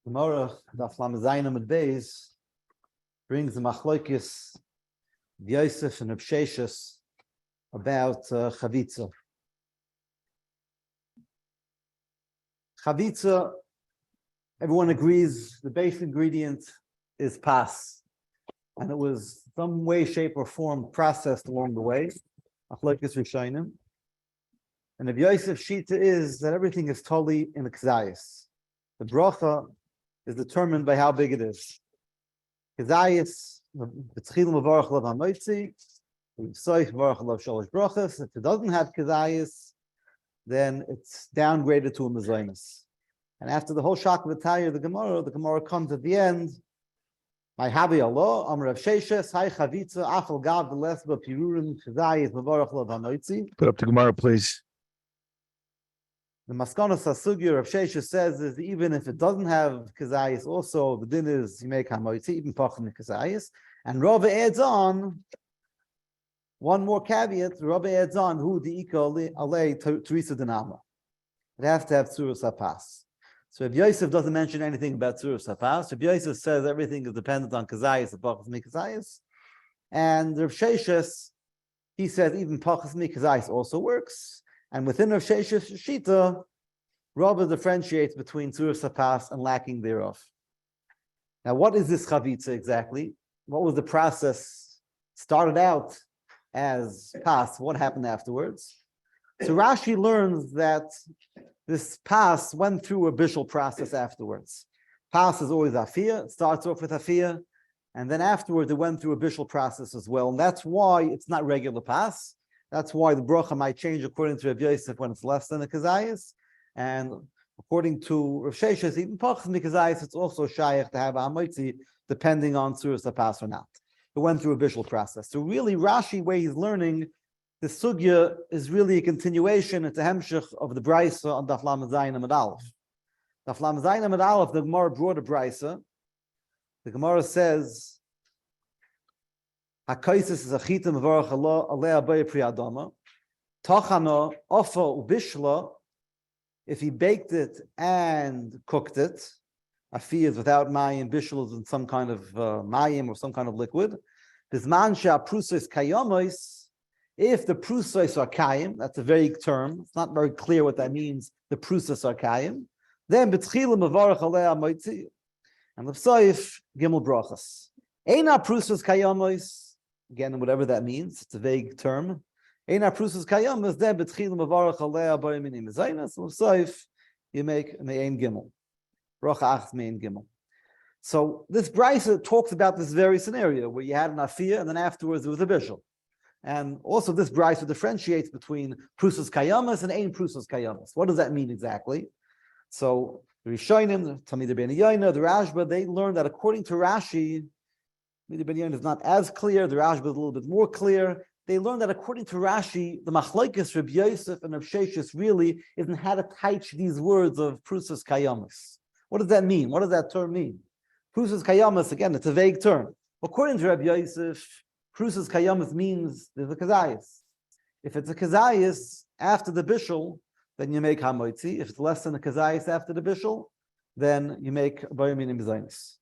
Gemara, Daf Lamed Zayin Amud Beis, brings the Machlokes Yosef and HBrachos about Chavitza. Chavitza, everyone agrees the basic ingredient is pas, and it was some way, shape, or form processed along the way. Machlokes Rishonim. And the Yosef Shita is that everything is totally in the Kzayis. The bracha is determined by how big it is. Kzayis, b'tchil mevarach lav Hamotzi, b'soif mevarach lav HBrachos. If it doesn't have Kzayis, then it's downgraded to a mezainis. And after the whole shock of the Gemara comes at the end. My habi Allah, Amar HaRav Hai Chavitza, Afal Gav V'Lesba Pirurim Kzayis mevarach lav Hamotzi. Put up the Gemara, please. The Maskonos Hasugya Rav Sheshes says is even if it doesn't have Kazayis, also the din is you make Hamotzi, even Pachim Kazayis. And Rava adds on one more caveat. Rava adds on who the Ika Alei Teresa Dinama. It has to have Tzuras HaPas. So if Yosef doesn't mention anything about Tzuras HaPas, if Yosef says everything is dependent on Kazayis, the Pachim Kazayis, and Rav Sheshes, he says even Pachim Kazayis also works. And within Rav Sheshes Shita, Rava differentiates between Tzuras HaPas and lacking thereof. Now, what is this Chavitza exactly? What was the process? Started out as pas. What happened afterwards? So Rashi learns that this pas went through a bishul process afterwards. Pas is always afiyah. It starts off with afiyah, and then afterwards it went through a bishul process as well. And that's why it's not regular pas. That's why the bracha might change according to Rav Yosef when it's less than a kazayis, and according to Rav Sheshes, even pachas mikazayis, it's also shaykh to have a hamotzi depending on tzuras hapas or not. It went through a bishul process. So really, Rashi, where he's learning, the sugya is really a continuation. It's a hemshich of the brisa on Daf Lamed Zayin Amud Aleph. Daf Lamed Zayin Amud Aleph, the Gemara brought a brisa. The Gemara says, HaKaisis is a chita mevarach Allah alei abayei pri adama. Tachana ofa ubishla. If he baked it and cooked it, afi is without mayim, bishla is in some kind of mayim or some kind of liquid. Bisman she'aprusos kayomis. If the prusos are kayim, that's a vague term. It's not very clear what that means. The prusos are kayim. Then b'tchila mevarach alei hamotzi, and l'psoif gimel brachas. Eina prusos kayomis. Again, whatever that means, it's a vague term. You make me'ein gimel. Bracha achs me'ein gimel. So this brisa talks about this very scenario where you had an afiyah and then afterwards there was a bishul. And also this brisa differentiates between prusas kayamas and ein prusas kayamas. What does that mean exactly? So the Rishonim, the Talmidei Ben Yaina, the Rashba, they learned that according to Rashi, the Binyan is not as clear, the Rashba is a little bit more clear. They learned that according to Rashi, the Machlokes Reb Yosef and Reb Sheshes really isn't how to teach these words of Prusas Kayamas. What does that mean? What does that term mean? Prusas Kayamas, again, it's a vague term. According to Reb Yosef, Prusas Kayamas means there's a Kazayas. If it's a Kazayas after the Bishul, then you make Hamotzi. If it's less than a Kazayas after the Bishul, then you make Bayaminim Zainis.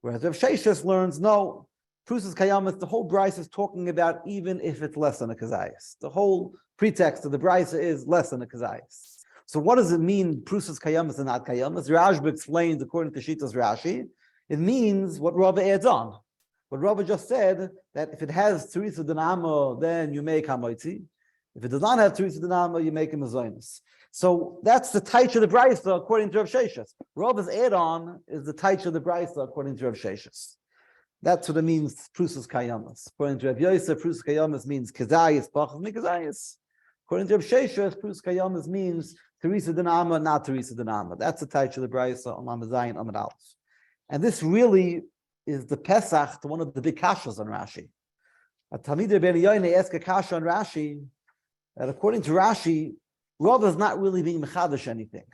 Whereas Rav Sheshes learns, no, Prusas Kayamas, the whole brisa is talking about even if it's less than a kazayas. The whole pretext of the brisa is less than a kazayas. So what does it mean, Prusas Kayamas and not Kayamas? Rashba explains, according to Shita's Rashi, it means what Rava adds on. What Rava just said, that if it has Teresa Dinamo, then you make Hamotzi. If it does not have Teresa Dinamo, you make a Mezainis. So that's the taich of the brisa according to Rav Sheshes. Rava's add-on is the taich of the brisa according to Rav Sheshes. That's what it means, Prusas Kayamas. According to Rav Yosef, Prusas Kayamas means Kazayas, Pachas Mikazayas. According to Rav Sheshes, Prusas Kayamas means Teresa Dinama, not Teresa Dinama. That's the taich of the brisa on Lamed Zayin Amud Aleph. And this really is the Pesach to one of the big kashas on Rashi. A Talmidei Ben Yaina asked a kasha on Rashi that according to Rashi, Rav is not really being mechadash anything.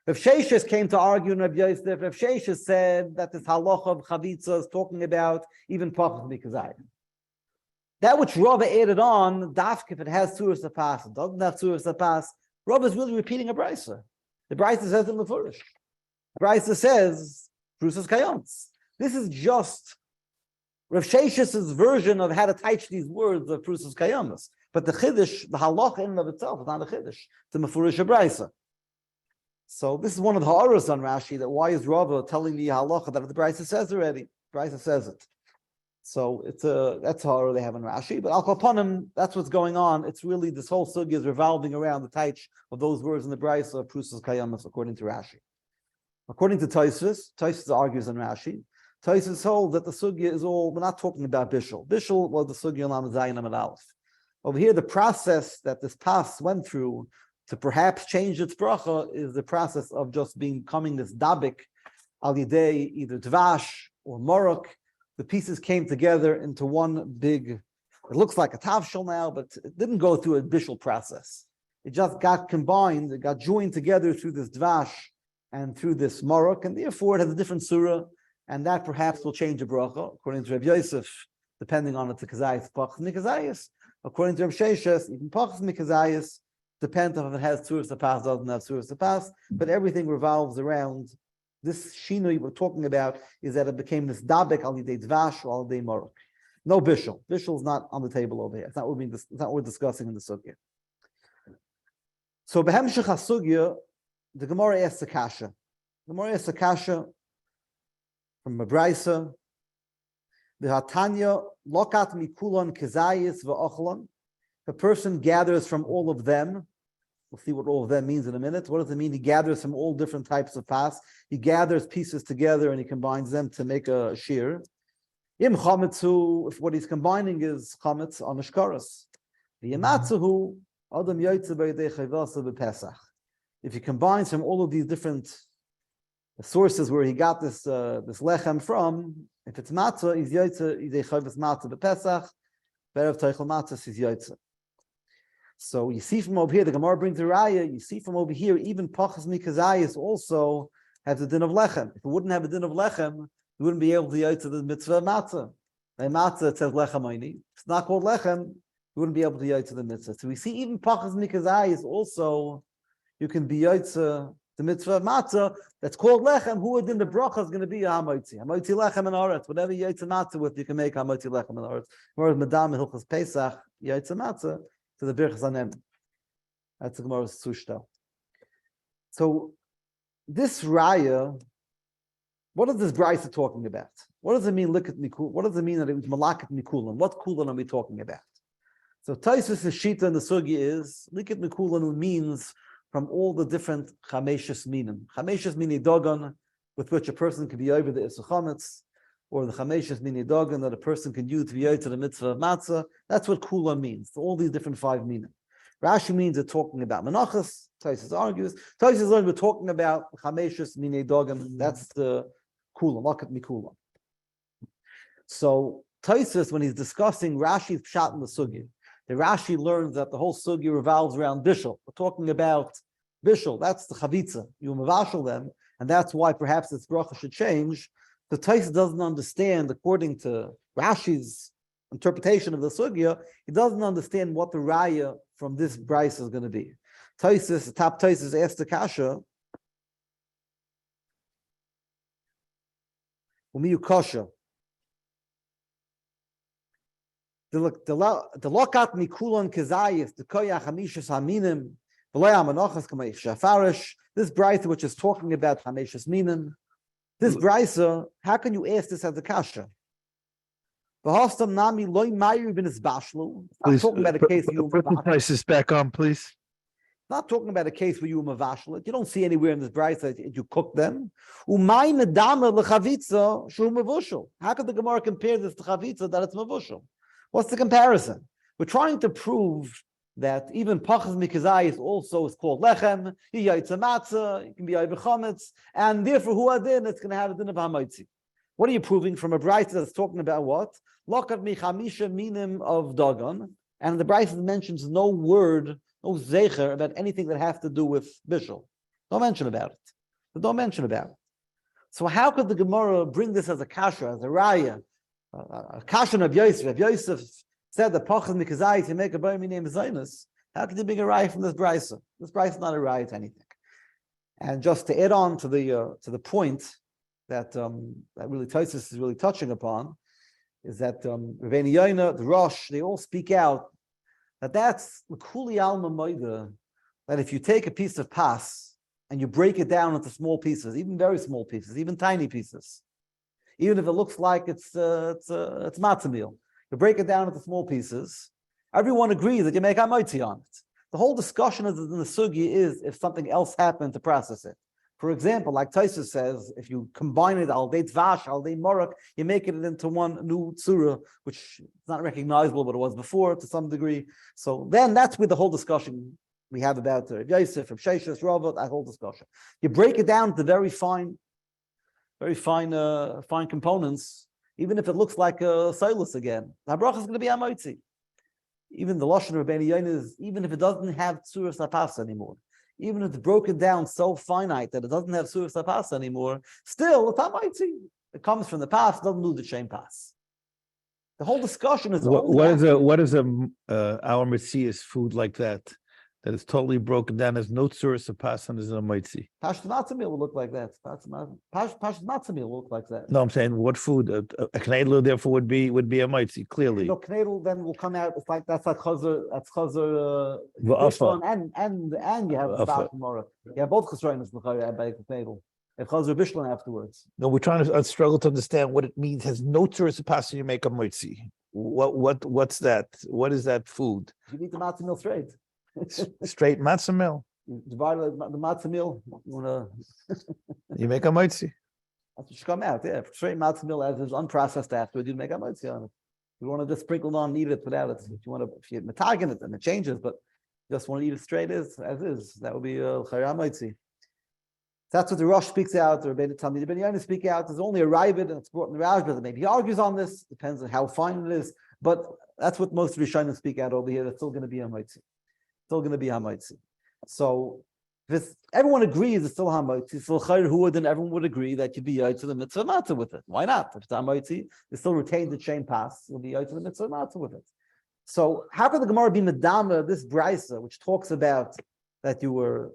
Rav Sheshes came to argue in Rav Yosef. Rav Sheshes said that this halacha of chavitza is talking about even pachas mikazayim. That which Rav added on, dafk if it has tzuras hapas, it doesn't have tzuras hapas, Rav is really repeating a brisa. The brisa says in the Furish. The brisa says Birchas Kayams. This is just Rav Shesh's version of how to teach these words of Birchas Kayams. But the Chiddush, the halacha in and of itself, is not a Chiddush. It's a Mefurish Brisa. So this is one of the ha'aras on Rashi, that why is Rava telling the halacha that the Brisa says already? Brisa says it. So that's ha'ara they have in Rashi. But al kapanim, that's what's going on. It's really, this whole sugya is revolving around the taich of those words in the Brisa of Birchas Kayamos, according to Rashi. According to Tosfos argues in Rashi. Tosfos holds that the sugya is all, we're not talking about Bishul. Bishul was the sugya Lam Zayin Amid Aleph. Over here, the process that this pas went through to perhaps change its bracha is the process of just becoming this dabik al yidei, either dvash or morok. The pieces came together into one big, it looks like a tavshel now, but it didn't go through a bishul process. It just got combined, it got joined together through this dvash and through this morok, and therefore it has a different surah, and that perhaps will change the bracha, according to Rav Yosef, depending on it's a kazayis, pachas mikazayis. According to Rav Sheshes, even pachas mikazayis, depends on if it has surah sapas, doesn't have surah sapas, but everything revolves around this shinui we're talking about, is that it became this dabek al yidei dvash or al yidei morok. No bishul. Bishul is not on the table over here. It's not what we're discussing in the sugya. So behemshech hasugya, the Gemara asks a kasha. The Gemara asks a kasha from a brisa. The hatanya lokat mikulon kezayis va'ochlon. A person gathers from all of them. We'll see what all of them means in a minute. What does it mean? He gathers from all different types of pas. He gathers pieces together and he combines them to make a shear. Im chametzu, if what he's combining is chametz on ashkaras. The yamatzuhu adam yoytze b'yidei chayvasa b'pesach. If he combines from all of these different sources where he got this lechem from, if it's matzah, he's yoytze yidei chayvas matzah b'pesach. Berev teichel matzah is yoytze. So you see from over here, the Gemara brings a raya. You see from over here, even pachas mikazayis also has a din of lechem. If it wouldn't have a din of lechem, you wouldn't be able to go to the mitzvah matzah. By matzah it says lechem oini. If it's not called lechem, you wouldn't be able to go to the mitzvah. So we see even pachas mikazayis also, you can be to the mitzvah matzah that's called lechem. Who would in the bracha is going to be a hamotzi. Hamotzi lechem and aretz. Whatever you to matzah with, you can make hamotzi lechem and aretz. Whereas madam hilchas pesach to matzah to the Birchas anem. That's the Gemara's sushta. So this raya, what is this brisa talking about? What does it mean? Look at mikul. What does it mean that it was malakat mikulan? What kulan are we talking about? So Tosfos' shita in the sugi is likat mikulan means from all the different chameshes minim. Chameshes mini dogon, with which a person can be over the isuchametz, or the chameshes mini dogon that a person can use to be over to the mitzvah of matzah. That's what kulan means. So all these different five minim. Rashi means they're talking about menachas. Tosfos argues. Tosfos learned we're talking about chameshes mini dogon. That's the kulan, lakat mikulan. So Tosfos, when he's discussing Rashi's pshat in the sugi, the Rashi learns that the whole sugi revolves around bishul. We're talking about bishul. That's the chavitza. You mavashal them, and that's why perhaps this bracha should change. The Tosfos doesn't understand, according to Rashi's interpretation of the sugya, he doesn't understand what the raya from this brisa is going to be. Tosfos, the top Tosfos, asked the kasha, umiyu kasha. The lokat mikulan kezayis, the koyach hamishas haminim, v'loya manachas kamayich shafarish. This brisa, which is talking about hamishas minim, this brisa, how can you ask this as a kasha? V'hostam nami loy mayu bin isbashlu. I'm talking about a case where you put the prices back on, please. Not talking about a case where you mavashal it. You don't see anywhere in this brisa that you cook them. Umay nedama lechavitza shu mavushal. How could the Gemara compare this to chavitza that it's mavushal? What's the comparison? We're trying to prove that even pachas mikazayis also is called lechem, yiyayitza matzah, it can be over chametz, and therefore huadin, it's going to have a din of hamotzi. What are you proving from a brisa that's talking about what? Lokat michamisha minim of dagon, and the brisa mentions no word, no zecher about anything that has to do with bishul. Don't mention about it. Don't mention about it. So how could the Gemara bring this as a kasha, as a raya? A kashan of Yosef. If Yosef said that pachas mikazayis you make a bar name zaynus, how can you bring a raya from this brisa? This brisa is not a raya to anything. And just to add on to the point, that that really Tosfos is really touching upon is that Rebbeinu Yoina, the Rosh, they all speak out that's l'kuli alma moida, that if you take a piece of pas and you break it down into small pieces, even very small pieces, even tiny pieces, even if it looks like it's matzah meal, you break it down into small pieces, everyone agrees that you make Hamotzi on it. The whole discussion in the sugi is if something else happened to process it. For example, like Tosfos says, if you combine it al dei tvash, al dei morok, you make it into one new tzura, which is not recognizable, but it was before to some degree. So then that's where the whole discussion we have about Yosef, from Sheshes, Ravot, that whole discussion. You break it down to very fine components, even if it looks like a solus again. The HaRav is going to be Hamotzi. Even the Lashon of Rebbeinu Yoina is, even if it doesn't have tzuras hapas anymore, even if it's broken down so finite that it doesn't have tzuras hapas anymore, still it's Hamotzi. It comes from the past, doesn't lose the same pass. The whole discussion is what is our Messias food like that is totally broken down, has no tzuras hapas and is a Hamotzi? Pashut matzah meal will look like that. Pashut matzah meal will look like that. No, I'm saying what food? A knedel therefore would be a Hamotzi, clearly. No, knedel then will come out. It's like that's like chazer. That's chazer. And you have the tomorrow. You have both chesroinos by knedel. If chazer bishlan afterwards. No, we're trying to struggle to understand what it means. Has no tzuras hapas and you make a Hamotzi. What's that? What is that food? You eat the matzah meal straight. Straight matzah meal. You divide the matzah meal. You make a Hamotzi. That's what should come out. Yeah, straight matzah meal as is unprocessed afterwards. You make a Hamotzi on it. You want to just sprinkle it on and eat it without it. If you matag it and it changes, but you just want to eat it straight as is. That would be Hamotzi. That's what the Rosh speaks out. The Rebbeinu Yoina speak out. There's only a Ravid, and it's brought in the Rashba. Maybe he argues on this. Depends on how fine it is. But that's what most Rishonim speak out over here. That's still going to be Hamotzi. Still going to be Hamotzi. So if everyone agrees it's still Hamotzi, still Chayr Hua, then everyone would agree that you'd be Yotze the mitzvah matzah with it. Why not? If it's Hamotzi, it still retains the chain pass. You'll be Yotze the mitzvah matzah with it. So how could the Gemara be Medama, this Brisa, which talks about that you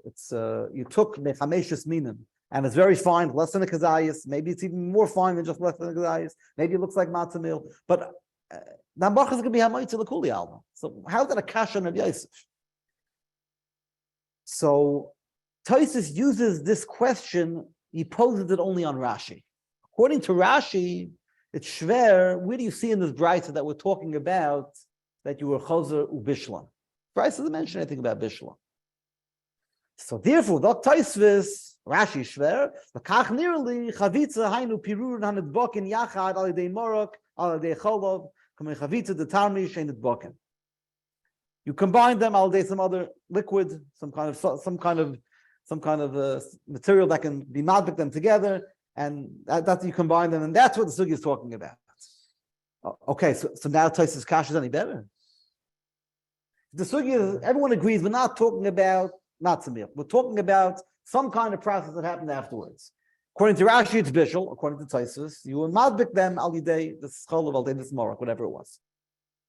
took Mechameshus Minim, and it's very fine, less than a kazayas. Maybe it's even more fine than just less than a kazayas. Maybe it looks like matzah meal, but the Hamotzi is going to be Hamotzi l'kuli alma. So how is that a kasha on Yosef? So Tosfos uses this question, he poses it only on Rashi. According to Rashi, it's shver. Where do you see in this brayta that we're talking about that you were chozer ubishlan? Brayta doesn't mention anything about bishlan. So therefore, the Tosfos, Rashi shver, l'kach nearly chavitza hainu pirur hanedbokin yachad al yedei morok al yedei cholov kamei chavitza detarmi shein nedbokin. You combine them, al day some other liquid, some kind of material that can be madbik them together, and that you combine them, and that's what the sugi is talking about. Okay, so now Tosfos kasha is any better. The sugi is, everyone agrees, we're not talking about matzah meal. We're talking about some kind of process that happened afterwards. According to Rashi, it's bishul. According to Tosfos, you will madbik them al yidei the schol of al day this morok, whatever it was.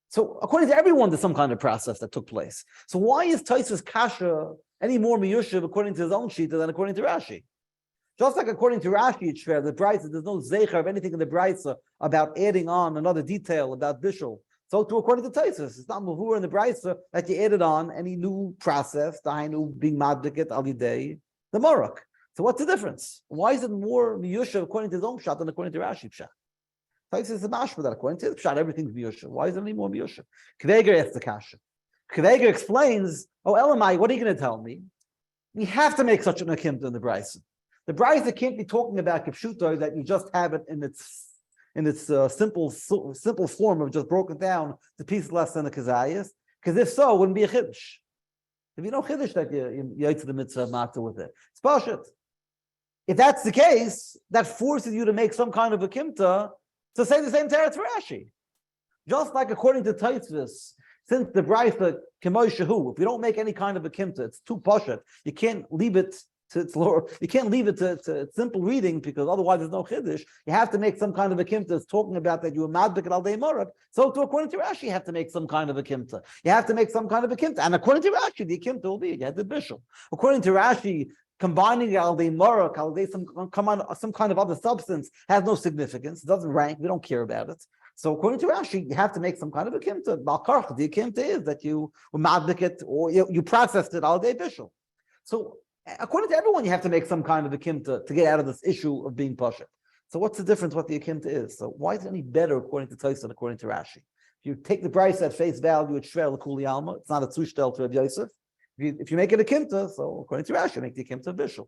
So according to everyone, there's some kind of process that took place. So why is Tosfos kasha any more miyushiv according to his own shita than according to Rashi? Just like according to Rashi, it's fair, the brayta, there's no zeicher of anything in the brayta about adding on another detail about bishul. So too according to Tosfos, it's not mavur in the brayta that you added on any new process, the hainu being madbiket al yidei, the morok. So what's the difference? Why is it more miyushiv according to his own shot than according to Rashi pshat? Tosfos is a mashma that according to his pshat, everything's miyushiv. Why is it any more miyushiv? Kveger asks the kasha. Kveger explains, oh Elamai, what are you going to tell me? We have to make such an akimta in the brayta. The brayta can't be talking about kipshuto that you just have it in its simple form of just broken down to pieces less than a kazayas. Because if so, it wouldn't be a chiddush. If you know chiddush that you to the mitzvah matzah with it, it's pashut. If that's the case, that forces you to make some kind of a kimta to say the same teretz for Rashi. Just like according to Tosfos, since the brayta k'moy shehu, if you don't make any kind of a kimta, it's too pashut. You can't leave it to its lower. You can't leave it to simple reading because otherwise there's no chiddush. You have to make some kind of a kimta. It's talking about that you were madbik al dei morok. So too, according to Rashi, you have to make some kind of a kimta. You have to make some kind of a kimta, and according to Rashi, the kimta will be you had the bishul. According to Rashi, combining al day marok, al day some kind of other substance has no significance. It doesn't rank. We don't care about it. So according to Rashi, you have to make some kind of a kimta. Balkarch, the kimta is that you madlik it or you processed it al day bishul. So according to everyone, you have to make some kind of a kimta to get out of this issue of being pasha. So what's the difference what the kimta is? So why is it any better according to Tais than according to Rashi? If you take the price at face value, it's shver l'kuli alma. It's not a zushtel to Rabbi Yosef. If you make it a kimta, so according to Rashi, make the kimta bishul.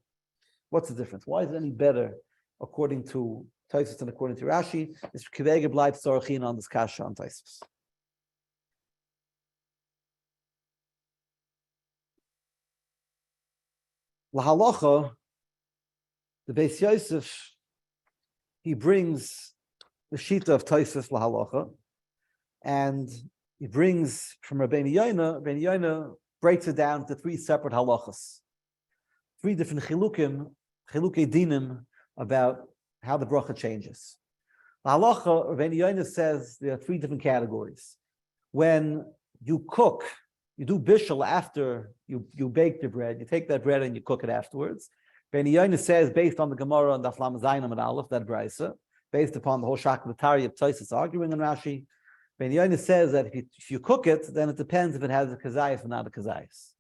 What's the difference? Why is it any better according to Tais and according to Rashi? It's kivege bleibt sorachin on this kasha on Tais. Lahalacha, the Beis Yosef, he brings the shita of Tosfos lahalacha, and he brings from Rabbeinu Yoina. Rabbeinu Yoina breaks it down to three separate halachas, three different chilukei dinim about how the bracha changes. The halacha, Rabbeinu Yoina says there are three different categories. When you cook, you do bishul after you bake the bread. You take that bread and you cook it afterwards. Rabbeinu Yoina says, based on the Gemara and the Aflam Zainam and Aleph, that brisa, based upon the whole Shaklatari of Tosfos arguing on Rashi, Rabbeinu Yoina says that if you cook it, then it depends if it has a kazayis or not a kazayis.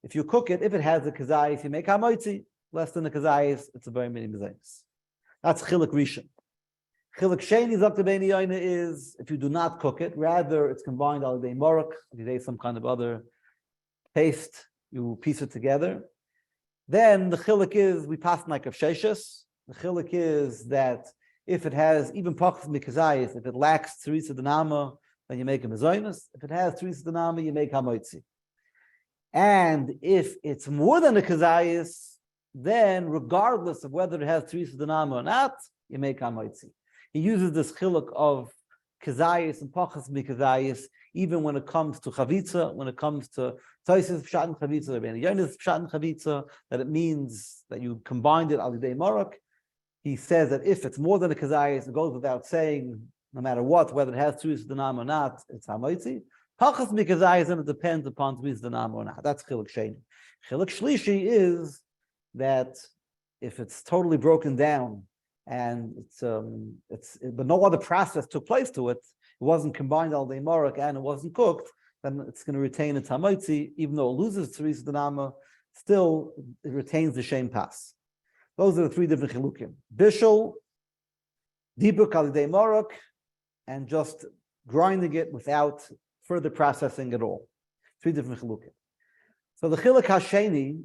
If you cook it, if it has a kazayis, you make hamotzi. Less than a kazayis, it's a very many mezayis. That's chiluk rishon. Chiluk sheni is up to Rabbeinu Yoina is if you do not cook it, rather it's combined al day morok, al some kind of other paste, you piece it together. Then the chiluk is we pass like of sheshes. The chiluk is that if it has even pachas mikazayis, if it lacks tzurisa denama, then you make a mezaynis. If it has tzurisa denama, you make hamotzi. And if it's more than a kazayis, then regardless of whether it has tzurisa denama or not, you make hamotzi. He uses this chiluk of kazayis and pachas mikazayis even when it comes to chavitza, when it comes to Tosfos pshat and chavitza, Rabbeinu Yona's pshat and chavitza, that it means that you combined it al yidei marok. He says that if it's more than a kazayis, it goes without saying, no matter what, whether it has tzurus denam or not, it's hamotzi. Pachas mikazayis, and it depends upon tzurus denam or not. That's chiluk sheni. Chiluk shlishi is that if it's totally broken down and but no other process took place to it, it wasn't combined al day marok and it wasn't cooked, then it's going to retain its hamotzi, even though it loses tzurus denam, still it retains the shem pas. Those are the three different chilukim: bishul, dibuk al yidei marok, and just grinding it without further processing at all. Three different chilukim. So the chiluk hasheni,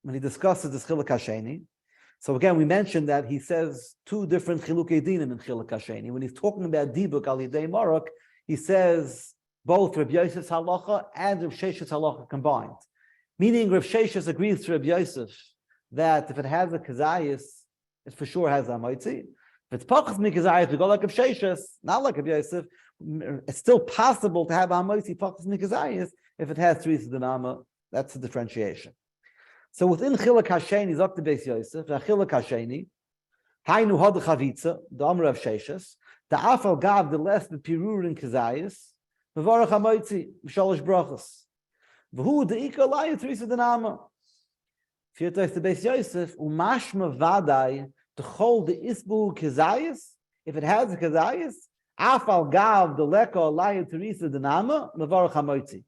when he discusses this chiluk hasheni, so again we mentioned that he says two different chilukei dinim in chiluk hasheni. When he's talking about dibuk al yidei marok, he says both Rav Yosef's halacha and Rav Sheshes halacha combined. Meaning Rav Sheshes agrees to Rav Yosef that if it has a kazayis, it for sure has a hamotzi. If it's pachas mikazayis, we go like Rav Sheshes, not like Rav Yosef. It's still possible to have a hamotzi pachas mikazayis if it has tzurus denama. That's the differentiation. So within chiluk hasheni is up to Beis Yosef. The chiluk hasheni, hainu had chavitza, the amr of Sheshes, the afal gav the less the pirur in kazayis, mevarach hamotzi b'shalosh brachos. V'hu the ikar laya tzurus denama. If you the Beis Yosef, umashma vadai to hold the isbu kazayis, if it has a kazayis, afal gav the leka alaya teresa denama mevarach hamotzi.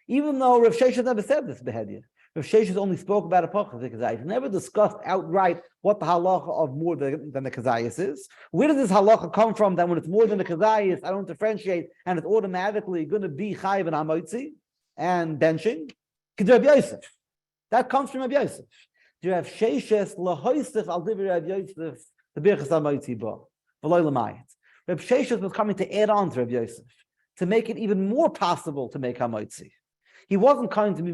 Even though Rav Sheshes never said this behavior, Rav Sheshes only spoke about a pachas kazayis. He never discussed outright what the halacha of more than the kazayis is. Where does this halacha come from? That when it's more than a kazayis, I don't differentiate, and it's automatically going to be chayiv and hamotzi and benching. Rav Yosef. That comes from Rav Yosef. You have Sheshes lahoisef al divrei Rav Yosef the Birchas Hamotzi ba v'loy l'mayit. Rav Sheshes was coming to add on to Rav Yosef to make it even more possible to make hamotzi. He wasn't coming to be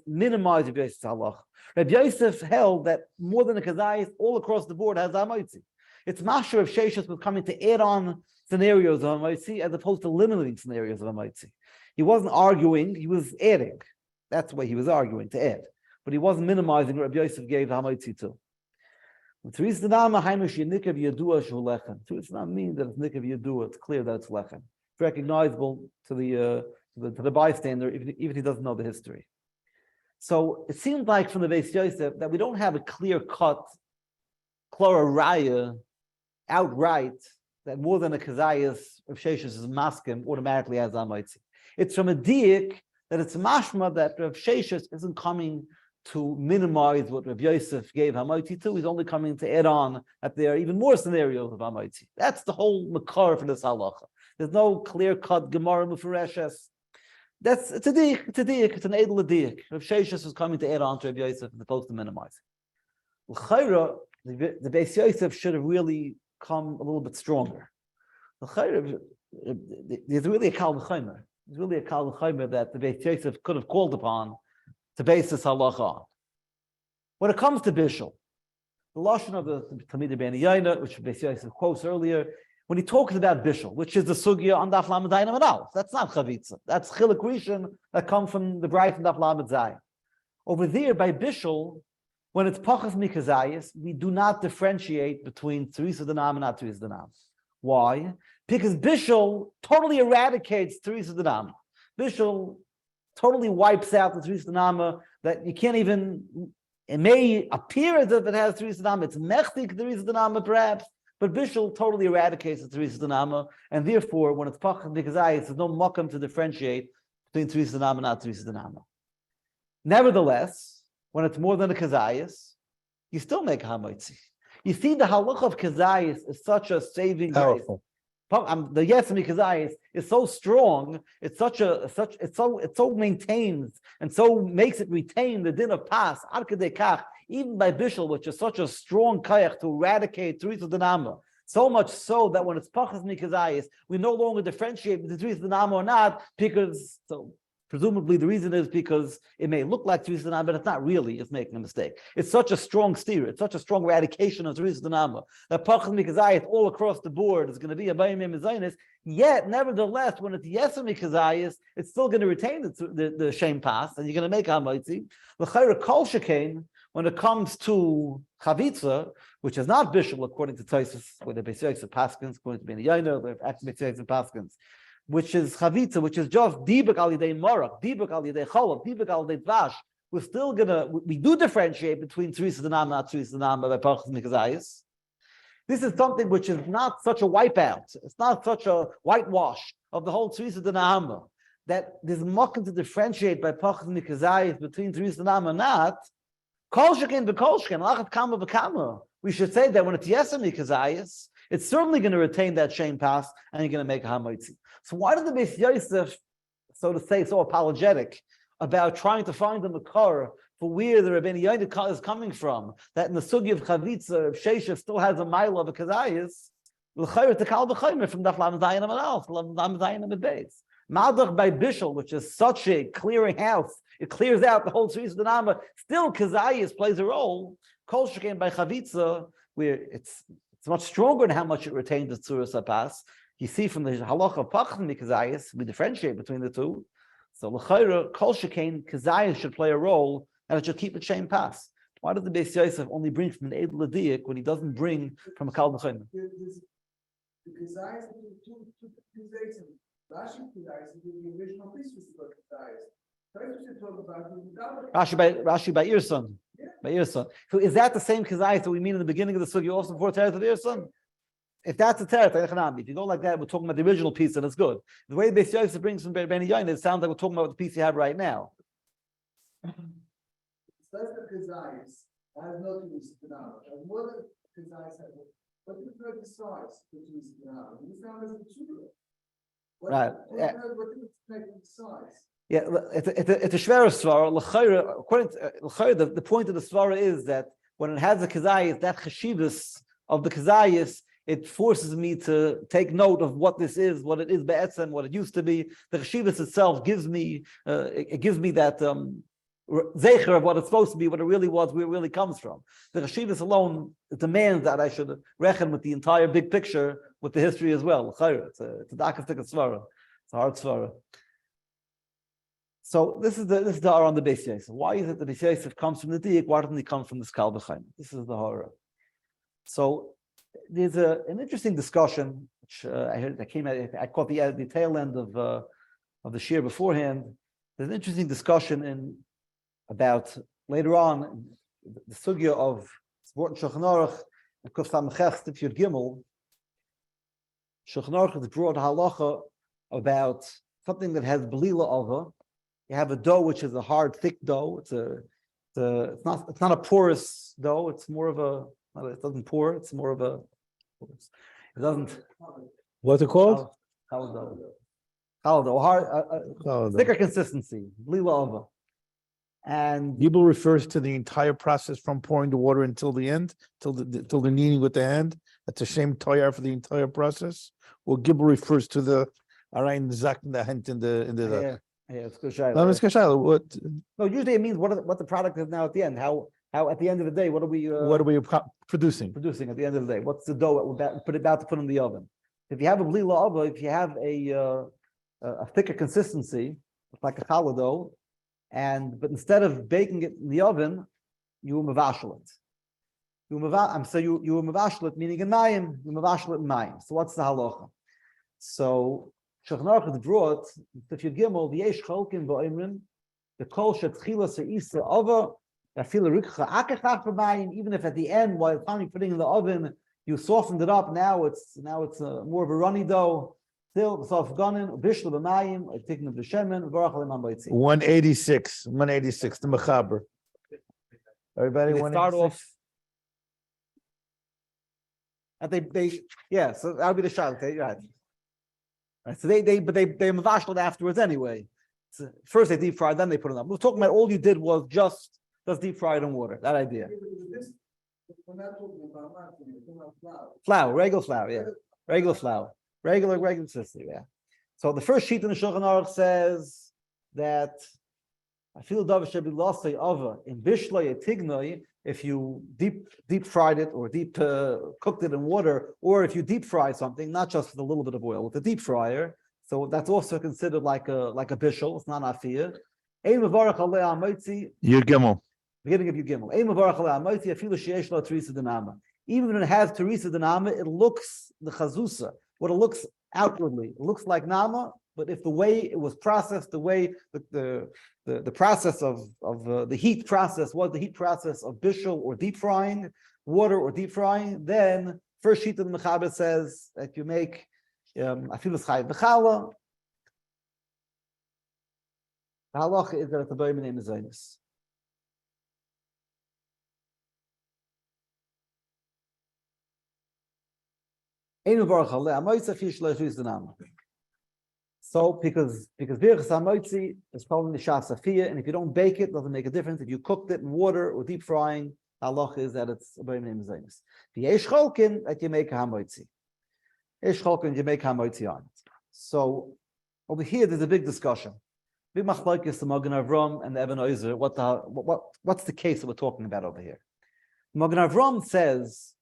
minimize Rav Yosef's halach. Rav Yosef held that more than a kazayis all across the board has hamotzi. It's Masher Rav Sheshes was coming to add on scenarios of hamotzi as opposed to limiting scenarios of hamotzi. He wasn't arguing; he was adding. That's the way he was arguing, to add. But he wasn't minimizing what Rabbi Yosef gave the hamotzi to. Tzurus denama hainu she'nikav yadua shehu lechem. Tzurus denama means that it's nikav yadua. It's clear that it's lechem. It's recognizable to the bystander, even if he doesn't know the history. So it seemed like from the Beis Yosef that we don't have a clear-cut, Clara Raya outright that more than a Kazayas of Sheshes is maskim automatically has Hamotzi. It's from a diak that it's mashma that Rav Sheshes isn't coming to minimize what Rav Yosef gave Hamotzi to. He's only coming to add on that there are even more scenarios of Hamotzi. That's the whole makar for this halacha. There's no clear-cut Gemara Mufareshes. It's a diak, it's an edel diak. Rav Sheshes is coming to add on to Rav Yosef as opposed to minimize. L'chayra, the Beis Yosef should have really come a little bit stronger. There's really a kal v'chomer. There's really a kal v'chomer that the Beis Yosef could have called upon to base this halacha on. When it comes to bishul, the lashon of the Talmidei Ben Yaina, which Beis Yosef quotes earlier, when he talks about bishul, which is the sugya on Daf Lamed Zayin Amud Aleph, that's not chavitza. That's chiluk rishon that come from the Brayt and Daf Lamed Zayin. Over there, by bishul, when it's pachas mikazayis, we do not differentiate between Teresa Danam and not Teresa Danam. Why? Because bishul totally eradicates Teresa Danam. Bishul totally wipes out the Teresa Danam that you can't even. It may appear as if it has Teresa Danam. It's mechtik Teresa Danam perhaps, but bishul totally eradicates the Teresa Danam, and therefore, when it's pachas mikazayis, there's no makam to differentiate between Teresa Danam and not Teresa Danam. Nevertheless, when it's more than a kazayas, you still make a hamotzi. You see, the halach of kazayas is such a saving grace. The yesemi kazayas is so strong. It's so maintains and so makes it retain the din of pas ad kedei kach, even by bishul, which is such a strong kayach to eradicate Teresa Danama. So much so that when it's pachas mikazayas, we no longer differentiate between Teresa Danama or not, because presumably the reason is because it may look like Teresa Danama, but it's not really. It's making a mistake. It's such a strong steer. It's such a strong eradication of Teresa Danama that pachas mikazayas all across the board is going to be a bayim mezainis. Yet, nevertheless, when it's yesem mikazayas, it's still going to retain the shame pass, and you're going to make hamotzi. L'chayra kol shekain, when it comes to chavitza, which is not bishul according to Tosfos, where the Beis Yosef paskins, according to Binyan, the Beis Yosef paskins, which is chavitza, which is just dibuk al yidei marach, dibuk al yidei cholav, dibuk al yidei dvash. We're still we do differentiate between Teresa Danam and not Teresa Danam by pachas mikazayis. This is something which is not such a wipeout. It's not such a whitewash of the whole Teresa Danam that there's much to differentiate by pachas mikazayis between Teresa Danam and not. Kol shekin v'kol shekin, lachat kama v'kama. We should say that when it's yesem mikazayis, it's certainly going to retain that shame pass, and you're going to make a hamotzi. So why did the Beis Yosef, so to say, so apologetic about trying to find the makar for where the Rabbeinu Yoda is coming from? That in the sugi of chavitza, if Shesha still has a mile of a kazayis, l'chayr tekal b'chaymer from Daf Lamed Zayin Amud Aleph, Lamed Zayin Amud Beis. Ma'adach by bishul, which is such a clearing house, it clears out the whole Teresa Danama. Still, kazayis plays a role. Kol shekain by chavitza, where it's much stronger in how much it retains the tzuras hapas. You see from the halacha of pachas mikazayis, we differentiate between the two. So l'chayra kol shekain kazayis should play a role, and it should keep its shame pass. Why does the Beis Yosef only bring from an edel ladiyik when he doesn't bring from a kal b'chayim? The kazayis are two kazayis. Rashi kazayis is the original piece of kazayis. Rashi by Irson. By Irson. So is that the same kazayis that we mean in the beginning of the sugi also before Teretz of Irson? If that's a Teretz, if you go like that, we're talking about the original piece, and it's good. The way the Beis Yosef brings from Binyan, it sounds like we're talking about the piece you have right now. It says that kazayis has no Teresa Danama. Has more than kazayis has. What is the size for Teresa Danama? This now is a two. Right. What is the size? Yeah, it's a shver svara. According to the point of the svara is that when it has a kazayis, that cheshivas of the kazayis, it forces me to take note of what this is, what it is be'etzem, what it used to be. The cheshivas itself gives me that zecher of what it's supposed to be, what it really was, where it really comes from. The cheshivas alone demands that I should reckon with the entire big picture, with the history as well. It's a dakastik svara. It's a hard svara. So this is the hara on the Beis Yosef. Why is it the Beis Yosef comes from the diak? Why doesn't he come from the kal b'chayim? This is the hara. So there's an interesting discussion which I heard that came out. I caught the tail end of the shir beforehand. There's an interesting discussion in about later on the sugya of Sport and Shulchan Aruch and Kuf Samachech Stifyud Gimel. Shulchan Aruch has brought halacha about something that has belila over. You have a dough which is a hard, thick dough. It's not a porous dough. It's more of a. It doesn't pour. It's more of a. It doesn't. What's it called? Chalado, hard, thicker consistency, belila over. And Gibel refers to the entire process from pouring the water until the end, till the kneading with the hand. That's a shame toyar for the entire process. Or Gibel refers to the arayin zak in the hand in the. Yeah, it's good shayla. What? No, usually it means what the product is now at the end. How at the end of the day, what are we Producing? Producing at the end of the day? What's the dough that we're about to put in the oven? If you have a blila ova, if you have a thicker consistency, like a challah dough, but instead of baking it in the oven, you mavashal it. You mavashal it, meaning in mayim, you mavashal it in mayim. So what's the halacha? So Shulchan Aruch has brought if you gimel the yesh cholkin ba'imrim the kol shetchila se'isa ova afila rikcha akechach b'mayim, even if at the end while finally putting in the oven you softened it up, now it's more of a runny dough. Still, soft ganin, bishla b'mayim, taking of the shemen, v'arach alim ha'baytzim. 186, the mechaber. Everybody, They start off. And so that'll be the shot. Okay, right. Right. So they mavashal it afterwards anyway. So first they deep fried, then they put it up. We're talking about all you did was just deep fry it in water. That idea. We're not talking about marketing, we're talking about Flour, regular flour, yeah. Regular flour. Regular consistency, yeah. So the first sheet in the Shulchan Aruch says that I feel davar should be lost over in bishloi tignoi if you deep fried it or deep cooked it in water, or if you deep fry something, not just with a little bit of oil, with a deep fryer. So that's also considered like a bishul. It's not afiyah. Ein mevarach alei Hamotzi. Your gimel. Beginning of your gimel. Ein mevarach alei Hamotzi afilu sheyesh lo teresa denama. Even when it has teresa denama, it looks the chazusa. What it looks outwardly, it looks like nama, but if the way it was processed, the way the process of the heat process was the heat process of bishul or deep frying, water or deep frying, then first sheet of the mechaber says that you make afilus chayv b'chala. The halacha is that it's a boy name is zaynis. So because Birchas Hamotzi is following the Shas Afiyah, and if you don't bake it, it doesn't make a difference. If you cooked it in water or deep frying, halacha is that it's a boy name is zaynis. The yesh cholkin that you make a Hamotzi. Yesh cholkin you make Hamotzi on it. So over here there's a big discussion. Big machlokes the Magen Avram and the Eben Ozer. What's the case that we're talking about over here? Magen Avram says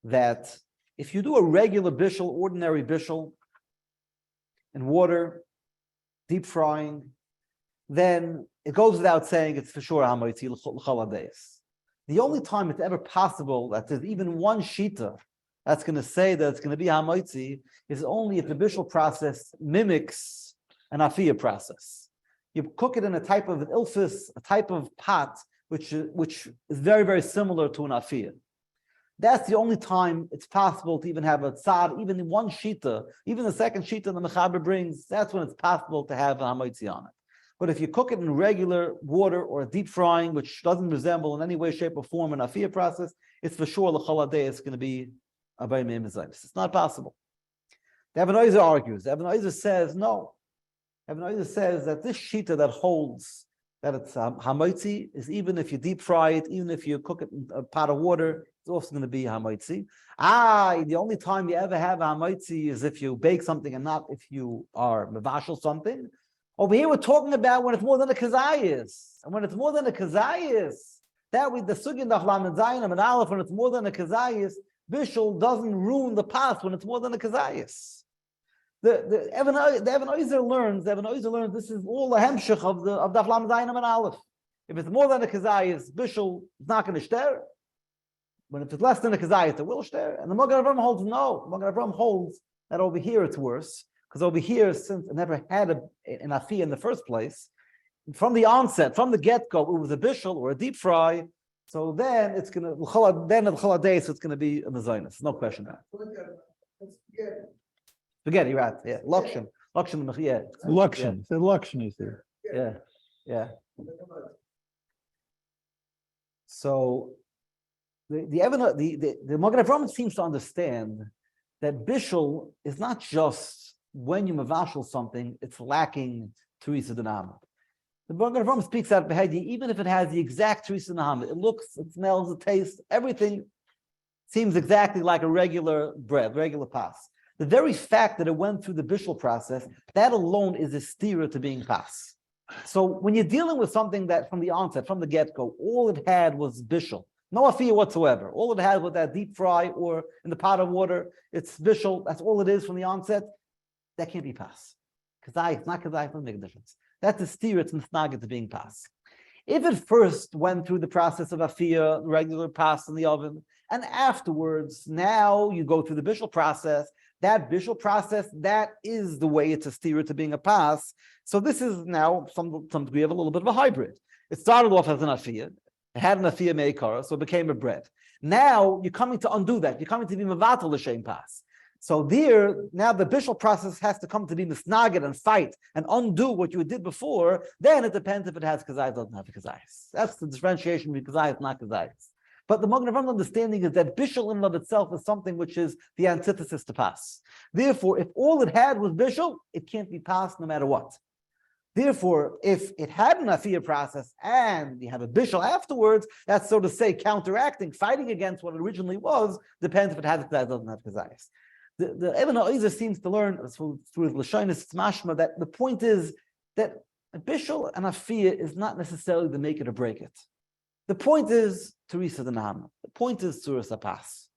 that if you do a regular bishul, ordinary bishul, in water, deep frying, then it goes without saying it's for sure hamotzi l'chol hadayis. The only time it's ever possible that there's even one shita that's going to say that it's going to be hamotzi is only if the bishul process mimics an afiyah process. You cook it in a type of ilfis, a type of pot, which is very, very similar to an afiyah. That's the only time it's possible to even have a tzad, even in one shita, even the second shita the mechaber brings, that's when it's possible to have a hamotzi on it. But if you cook it in regular water or deep frying, which doesn't resemble in any way, shape, or form an afiyah process, it's for sure l'chol hadayis it's going to be a bayim mezayis. It's not possible. The Eben Ozer argues. The Eben Ozer says no. Eben Ozer says that this shita that holds that it's hamotzi is even if you deep fry it, even if you cook it in a pot of water, it's also going to be hamotzi. The only time you ever have hamotzi is if you bake something and not if you are mevashel something. Over here we're talking about when it's more than a kazayis. And when it's more than a kazayis, that with the sugin dachlam and zayin and aleph, when it's more than a kazayis, bishul doesn't ruin the path when it's more than a kazayis. The Eben Ozer learns this is all the hemshich of dachlam zayin and aleph. If it's more than a kazayis, bishul is not going to shter. When it's less than a kazayis, it will shter. And the Magen Avram holds no. The Magen Avram holds that over here it's worse. Because over here, since it never had an afiyah in the first place, from the onset, from the get-go, it was a bishul or a deep fry. So then it's gonna then at the day, so it's gonna be a mezainis. No question about it. Spaghetti, right? Yeah, lakshan, yeah. Luction. The luction is there. Yeah. So the Magen Avraham seems to understand that bishul is not just when you mavashal something, it's lacking teresa denama. The Magen Avraham speaks out behedi, even if it has the exact teresa denama, it looks, it smells, it tastes, everything seems exactly like a regular bread, regular pas. The very fact that it went through the bishul process, that alone is a steer to being pas. So when you're dealing with something that from the onset, from the get-go, all it had was bishul, no afiyah whatsoever. All it had was that deep fry or in the pot of water, it's bishul, that's all it is from the onset. That can't be pas. Kazai, it's not kazai, it doesn't make a difference. That's a steer, it's misnagit to being pas. If it first went through the process of afiyah, regular pas in the oven, and afterwards, now you go through the bishul process, that bishul process, that is the way it's a steer to being a pas. So this is now some degree of a little bit of a hybrid. It started off as an afiyah, it had an afiyah meikara, so it became a bread. Now you're coming to undo that. You're coming to be mevatel l'shem pas. So there, now the bishul process has to come to be misnagid and fight and undo what you did before. Then it depends if it has kazayis or doesn't have kazayis. That's the differentiation between kazayis, not kazayis. But the Magen Avraham understanding is that bishul in and of itself is something which is the antithesis to pas. Therefore, if all it had was bishul, it can't be pas no matter what. Therefore, if it had an afiyah process and you have a bishul afterwards, that's so to say counteracting, fighting against what it originally was, depends if it has kazayis or doesn't have kazayis. The Ibn Oizer seems to learn through his Lashonis Mashma that the point is that a bishul and afiyah is not necessarily to make it or break it. The point is teresa denama. The point is tzuras pas.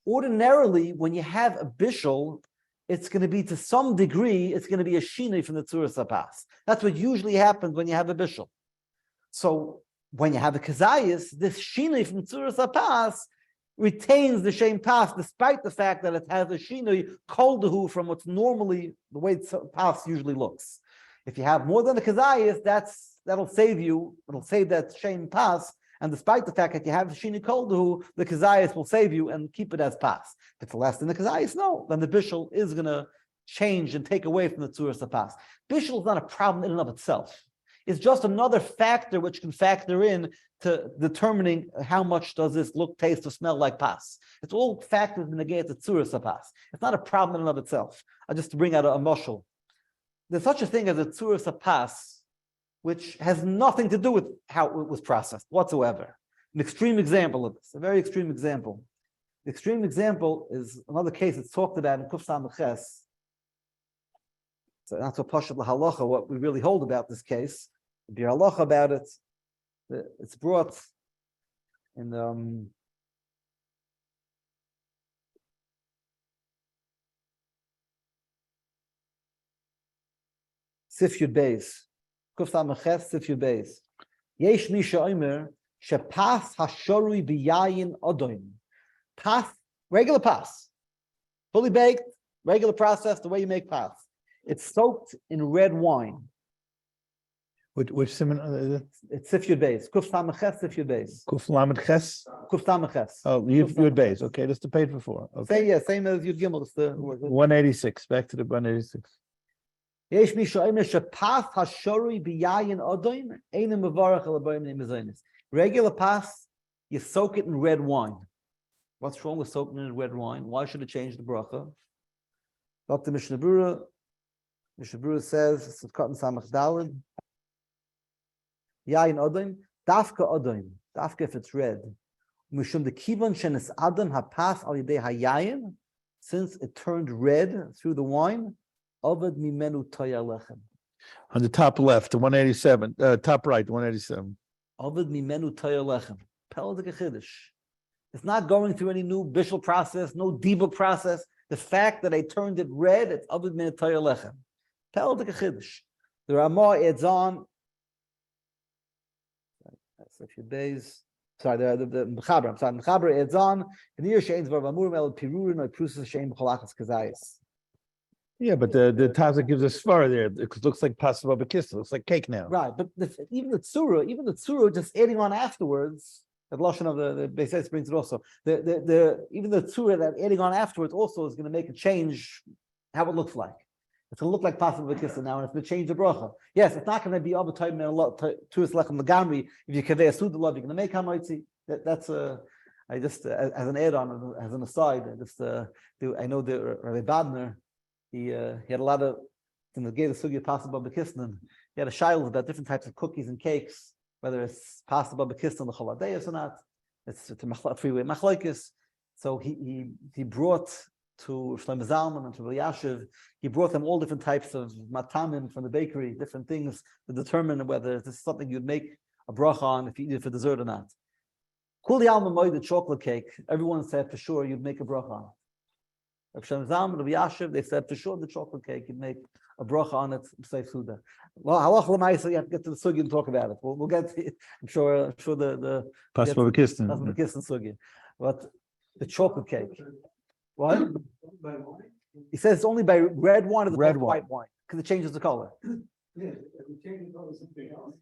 Ordinarily, when you have a bishul, it's going to be to some degree, it's going to be a shinui from the tzuras pas. That's what usually happens when you have a bishul. So when you have a kazayis, this shinui from tzuras pas retains the shem pas, despite the fact that it has a shinui koldahu from what's normally the way pas usually looks. If you have more than a kazayis, that'll save you. It'll save that shem pas, and despite the fact that you have the shinui koldahu, the kazayis will save you and keep it as pas. If it's less than the kazayis, no, then the bishul is going to change and take away from the tzuras pas. Bishul is not a problem in and of itself. It's just another factor which can factor in to determining how much does this look, taste, or smell like pas. It's all factors in the gate of tzuras pas. It's not a problem in and of itself. Just to bring out a moshel. There's such a thing as a tzuras pas, which has nothing to do with how it was processed whatsoever. An extreme example of this, a very extreme example. The extreme example is another case that's talked about in Kuf Samach Ches. So not so pashut lahalacha what we really hold about this case. The halacha about it, it's brought in Sif Yud Beis, Kuf Samach Ches, Sif Yud Beis. Yesh mi she'omer shepas hashorui biyayin odoim. Pas, regular pas, fully baked, regular process, the way you make pas. It's soaked in red wine. Which simon? It's Sif Yud Beis. Kuf Samach Ches, Sif Yud Beis. Kuf Lamed Ches. Kuf Samach Ches. Oh, Yud Beis. Okay, that's the page before. Okay. Same as Yud Gimel. It's the 186. Back to the 186. Yesh mi she'omer shepas hashorui biyayin odoim einem mevarach al habayim ne'mezonis. Regular pas, you soak it in red wine. What's wrong with soaking it in red wine? Why should it change the bracha? Dr. Mishnah Berurah says, it's cut in Samach Daled. Yayin odoim, dafka odoim, dafka if it's red. Mishum the kivan shenis adam hapas al yidei hayayin, since it turned red through the wine, ovad mimenu toya lechem. On the top left, the 187. Top right, 187. Ovad mimenu toya lechem. Peldik chiddush. It's not going through any new bishul process, no debug process. The fact that I turned it red, it's ovad mimenu toya lechem. Peldik chiddush. The Ramah adds on. If your days, sorry, the Mechaber. I'm sorry, Mechaber adds on. Near she'ein dvar v'amurim el pirurin or prusa she'ein b'cholachas kazayis. Yeah, but the taza gives a svara there. It looks like pasta babakista. It looks like cake now. Right, but even the tsura just adding on afterwards. The lashon of the Beises brings it also. Even the tsura that adding on afterwards also is going to make a change how it looks like. It's going to look like pasta babakista now, and it's going to change the bracha. Yes, it's not going to be all the time in a lot tuas lechem legamri. If you kaveh a suda love, you're going to make hamotzi. That's I just as an add-on, as an aside, I know the Rabbi Badner. He had a lot of in the gave the sugya pasta babakistan. He had a shiloh about different types of cookies and cakes, whether it's pasta babakistan the choladeus or not. It's a three-way machlokes. So he brought to Shlomo Zalman and to Rabbi Yashiv, he brought them all different types of matamim from the bakery, different things to determine whether this is something you'd make a bracha on if you eat it for dessert or not. Kuli alma moed, the chocolate cake, everyone said for sure you'd make a bracha on it. Shlomo Zalman, Rabbi Yashiv, they said for sure the chocolate cake you'd make a bracha on it, say suda. Well, halach l'maisa, you have to get to the sugya and talk about it. We'll get to it. I'm sure the Pasta babakista. sugya, but the chocolate cake. What? He says it's only by red wine or the white wine because it changes the color. Yeah, if we change the color something else.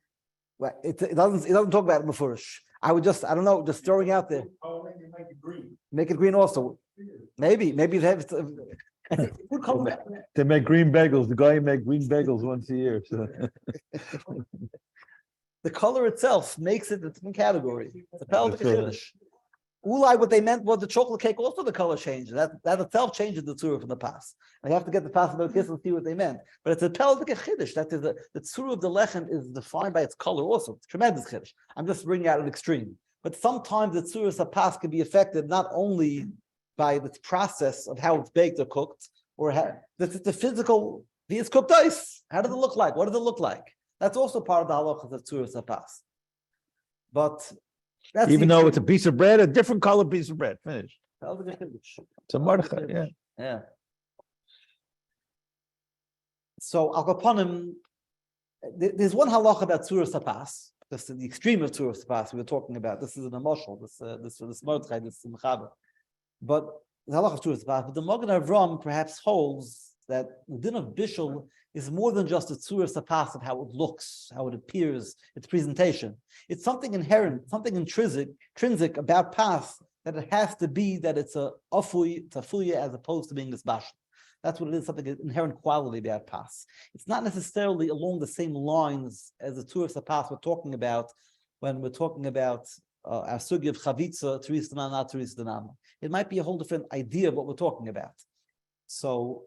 Well, it doesn't talk about it mafurish. I don't know, just throwing out there. Oh, maybe make it green. Make it green also. Maybe they have food color. They make green bagels. The guy make green bagels once a year. So. The color itself makes it a different category. It's a pelvic chiddush. Ulai, what they meant was the chocolate cake also the color changed. That itself changes the tzura from the past. I have to get the past about kiss and see what they meant. But it's a pelvic chiddush. That is the tzura of the lechem is defined by its color also. It's tremendous chiddush. I'm just bringing out an extreme. But sometimes the tzura sapas can be affected not only by the process of how it's baked or cooked, or the physical, it's cooked ice. How does it look like? What does it look like? That's also part of the halachas of tzura sapas. But that's even though it's a piece of bread, a different color piece of bread. Finish. It's a marcha, yeah. Yeah. So al kaponim, there's one halacha about tzura sapas. This is the extreme of tzura sapas we were talking about. This is an emotional. This Mordechai, this mechaber. But the halacha of tzura sapas. But the Magen Avram perhaps holds that the din of bishul is more than just a tzura sapas of how it looks, how it appears, its presentation. It's something inherent, something intrinsic about pas that it has to be that it's a afuya as opposed to being this bash. That's what it is, something inherent quality about pas. It's not necessarily along the same lines as the tzura sapas we're talking about when we're talking about our sugi of chavitza, teris danam, not teris danam. It might be a whole different idea of what we're talking about. So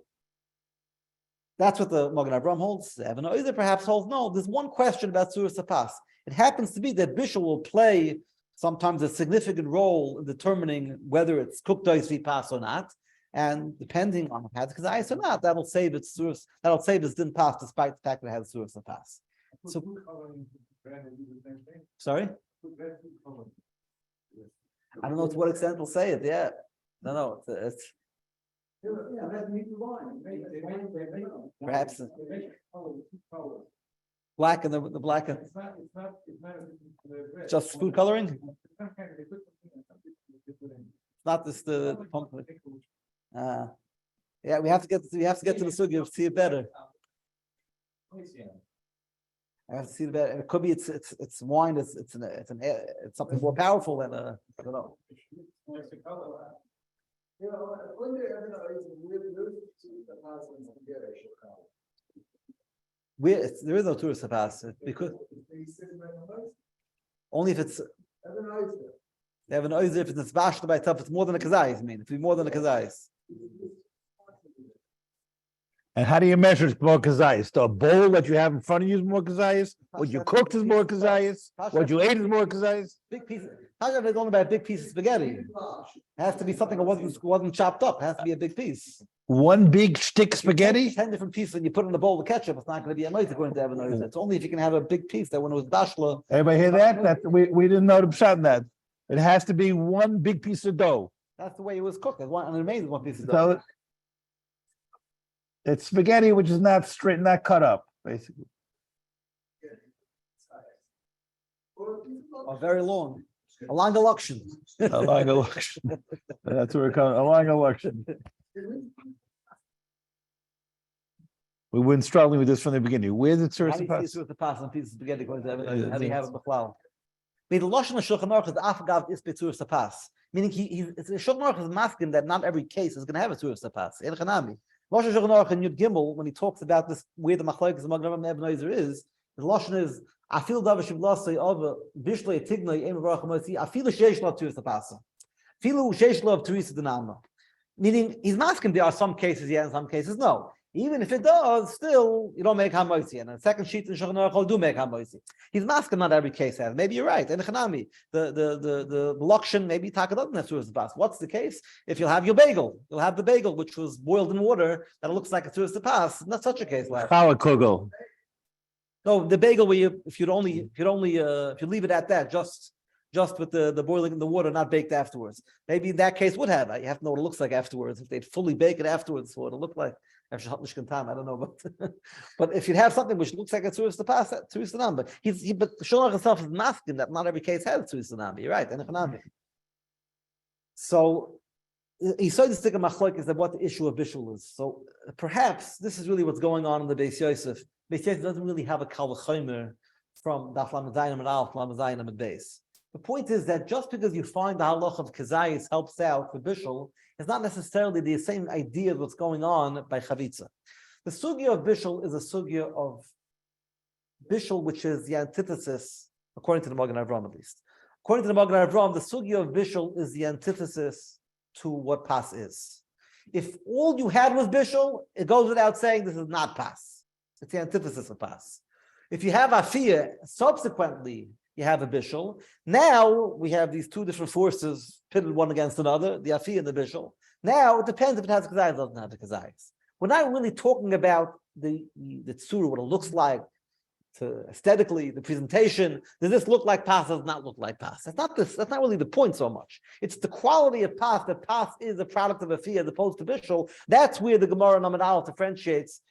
that's what the Magen Avram holds. Evan Oizer perhaps holds no. There's one question about tzura sapas. It happens to be that bishul will play sometimes a significant role in determining whether it's cooked ois pas or not, and depending on how it's kazayis or not, that'll save its din pas despite the fact that it has tzura sapas. So, sorry, I don't know to what extent we'll say it. Yeah, no, it's. Perhaps black and the black and just food coloring. Not this the pumpkin. Yeah, we have to get to the sugya to see it better. I have to see it better. It could be it's wine. It's something more powerful than I don't know. There is no tzura sapas because only if it's they have an oizer if it's bashed by itself. It's more than a kazayis. I mean, if it's more than a kazayis. And how do you measure it's more kazayis? The bowl that you have in front of you is more kazayis. What you cooked is more kazayis. What you ate is more kazayis. Big piece. HaRav is only about a big piece of spaghetti. It has to be something that wasn't chopped up. It has to be a big piece. One big stick spaghetti. 10 different pieces, and you put it in a bowl of ketchup. It's not going to be a noise according to Evan. It's only if you can have a big piece that when it was dashla. Everybody hear that? That we didn't know the pshat in that. It has to be one big piece of dough. That's the way it was cooked. There's one, and it remains one piece of So dough. it's spaghetti which is not straight, not cut up, basically. Oh, very long. A long election. A long election. That's where it comes. A long election. We weren't struggling with this from the beginning. Where's the How Tzuras do you see Pass? the pass and pieces of spaghetti going to Yeah, how do you have yes. it b'chlal? The Lashon of Shulchan Aruch is afagav is betzuras pass. Meaning Shulchan Aruch is masking that not every case is going to have a tzuras pass. In Chanami, Lashon Shulchan Aruch in Yud Gimel, when he talks about this where the machlokes among Rav and Ibn Eizer is, the Lashon is I feel davar shivlasei over bishlei tignoi em varach hamotzi. I feel sheish lo tzuras pass. Feel sheish lo tzuras denama. Meaning he's masking there are some cases yeah and some cases no. Even if it does, still you don't make Hamotzi. And the second sheet in Shulchan Aruch do make Hamotzi. He's masking not every case has. Maybe you're right. And Chanami, the Lakshan, maybe Taka doesn't have Tzuras Pass. What's the case? If you'll have your bagel, you'll have the bagel which was boiled in water that looks like a Tzuras Pass. Not such a case. Challah kugel. No, the bagel where if you leave it at that, just with the boiling in the water, not baked afterwards. Maybe in that case would have. You have to know what it looks like afterwards. If they'd fully bake it afterwards, what it'll look like. I don't know, but if you have something which looks like a tzuras to pass, tzuras to nam, but Shulchan himself is masking that not every case has tzuras to nam. You're right, and so he saw this thing of machlok is that what the issue of bishul is. So perhaps this is really what's going on in the Beis Yosef. Beis Yosef doesn't really have a kal v'chomer from Daf Lamed Zayin and Alf Lamed Zayin and Beis. The point is that just because you find the halach of kazayis helps out for bishul, it's not necessarily the same idea of what's going on by chavitza. The sugya of bishul is a sugya of bishul, which is the antithesis, according to the Magen Avraham at least. According to the Magen Avraham, the sugya of bishul is the antithesis to what pas is. If all you had was bishul, it goes without saying this is not pas. It's the antithesis of pas. If you have afiyah, subsequently you have a bishul. Now we have these two different forces pitted one against another, the afiyah and the bishul. Now it depends if it has a kazayis or doesn't have the kazayis. We're not really talking about the tzura, what it looks like, aesthetically, the presentation. Does this look like pas? Does not look like pas? That's not really the point so much. It's the quality of pas. That pas is a product of afiyah as opposed to bishul. That's where the Gemara Lamed Aleph differentiates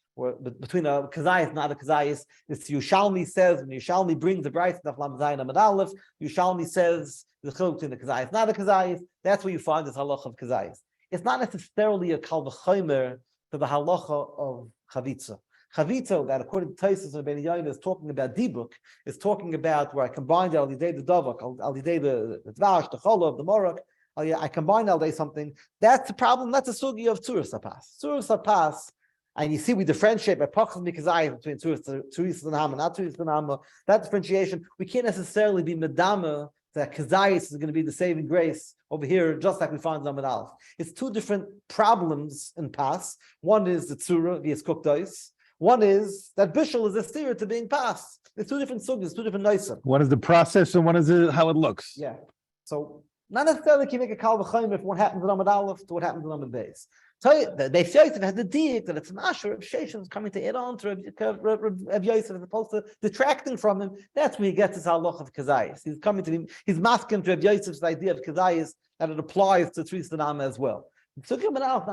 between a kazayis and not a kazayis. This Yushalmi says, when Yushalmi brings the Bryce of Lamed Zayin Lamed Aleph, Yushalmi says the chiluk between the kazayis, not a kazayis. That's where you find this halacha of kazayis. It's not necessarily a kal v'chomer to the halacha of chavitza. Chavitza, that according to Taisus and Binyan is talking about dibuk, is talking about where I combined al yidei the davak, al yidei the dvash, the cholov, the morak. I combined al yidei something. That's the problem. That's a sugi of tzuras hapas. Tzuras hapas. And you see, we differentiate by pachas mikazayis between tzuris and hama, not tzuris and hama. That differentiation, we can't necessarily be medama that kazayis is going to be the saving grace over here, just like we find in Amud Aleph. It's two different problems in pas. One is the tzura via skuktais. One is that bishul is a steer to being pas. It's two different sugyas, two different noisim. One is the process and one is how it looks. Yeah. So not necessarily can you make a kal v'chaim if what happens in Amud Aleph to what happens in Amud Beis. Tell you that Beis Yosef has the diak that it's an asher of Sheshem is coming to add on to Rav Yosef as opposed to detracting from him. That's where he gets his halach of kazayis. He's coming to him. He's masking to Rav Yosef's idea of kazayis that it applies to Tris Danam as well. Sugya Manal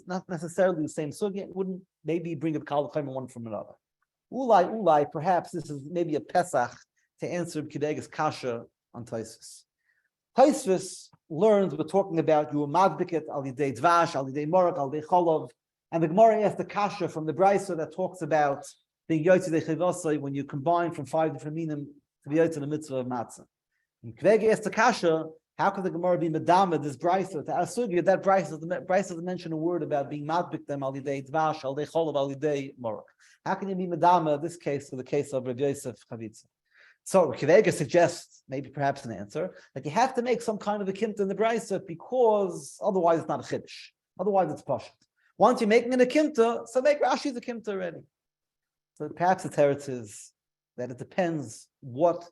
not necessarily the same sugya. It wouldn't maybe bring a kal v'chaim one from another. Ulai. Perhaps this is maybe a pesach to answer Kidega's kasha on Taisus. Taisus learns we're talking about you madbiket al yidei dvash, al yidei morak, al yidei cholov, and the Gemara asks the kasha from the Brisa that talks about being yotze de chivasai when you combine from 5 different minim to be yotze the mitzvah of matzah. And Kvege asks the kasha, how could the Gemara be medama this Brisa to asugya that Brisa doesn't mention a word about being madbik them al yidei dvash, al yidei cholov, al yidei morak. How can you be medama this case to the case of Rav Yosef Chavitza? So Kivega suggests maybe perhaps an answer that you have to make some kind of a kimta in the brisa because otherwise it's not a chiddush. Otherwise it's pashut. Once you're making an a kimta, so make Rashi the kimta already. So perhaps the teretz is that it depends what's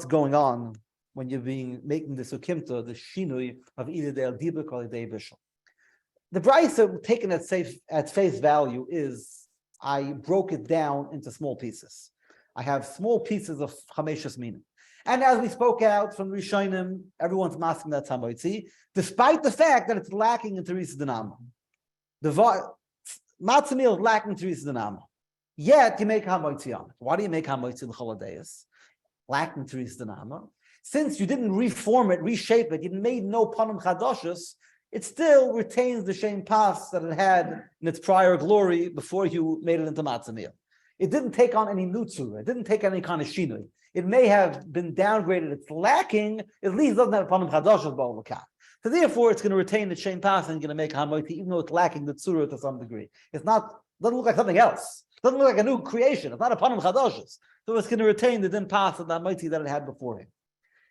going on when you're making this ukimta, the shinui of either the dibuk or the bishul. The brisa taken at face value is I broke it down into small pieces. I have small pieces of chameshus minim. And as we spoke out from Rishonim, everyone's masking that Hamotzi, despite the fact that it's lacking in Teresa Denama. The matzah meal is lacking in Teresa Denama. Yet you make Hamotzi on it. Why do you make Hamotzi in the holidays? Lacking Teresa Denama. Since you didn't reform it, reshape it, you made no panim chadoshes, it still retains the same pas that it had in its prior glory before you made it into matzah meal. It didn't take on any new tzura. It didn't take any kind of shinui. It may have been downgraded. It's lacking. At least doesn't have panim chadashos ba'ol l'kaf. So therefore, it's going to retain the same pas and going to make hamotzi, even though it's lacking the tzura to some degree. It's not, doesn't look like something else. It doesn't look like a new creation. It's not a panim chadashos. So it's going to retain the din pas and the hamotzi that it had beforehand.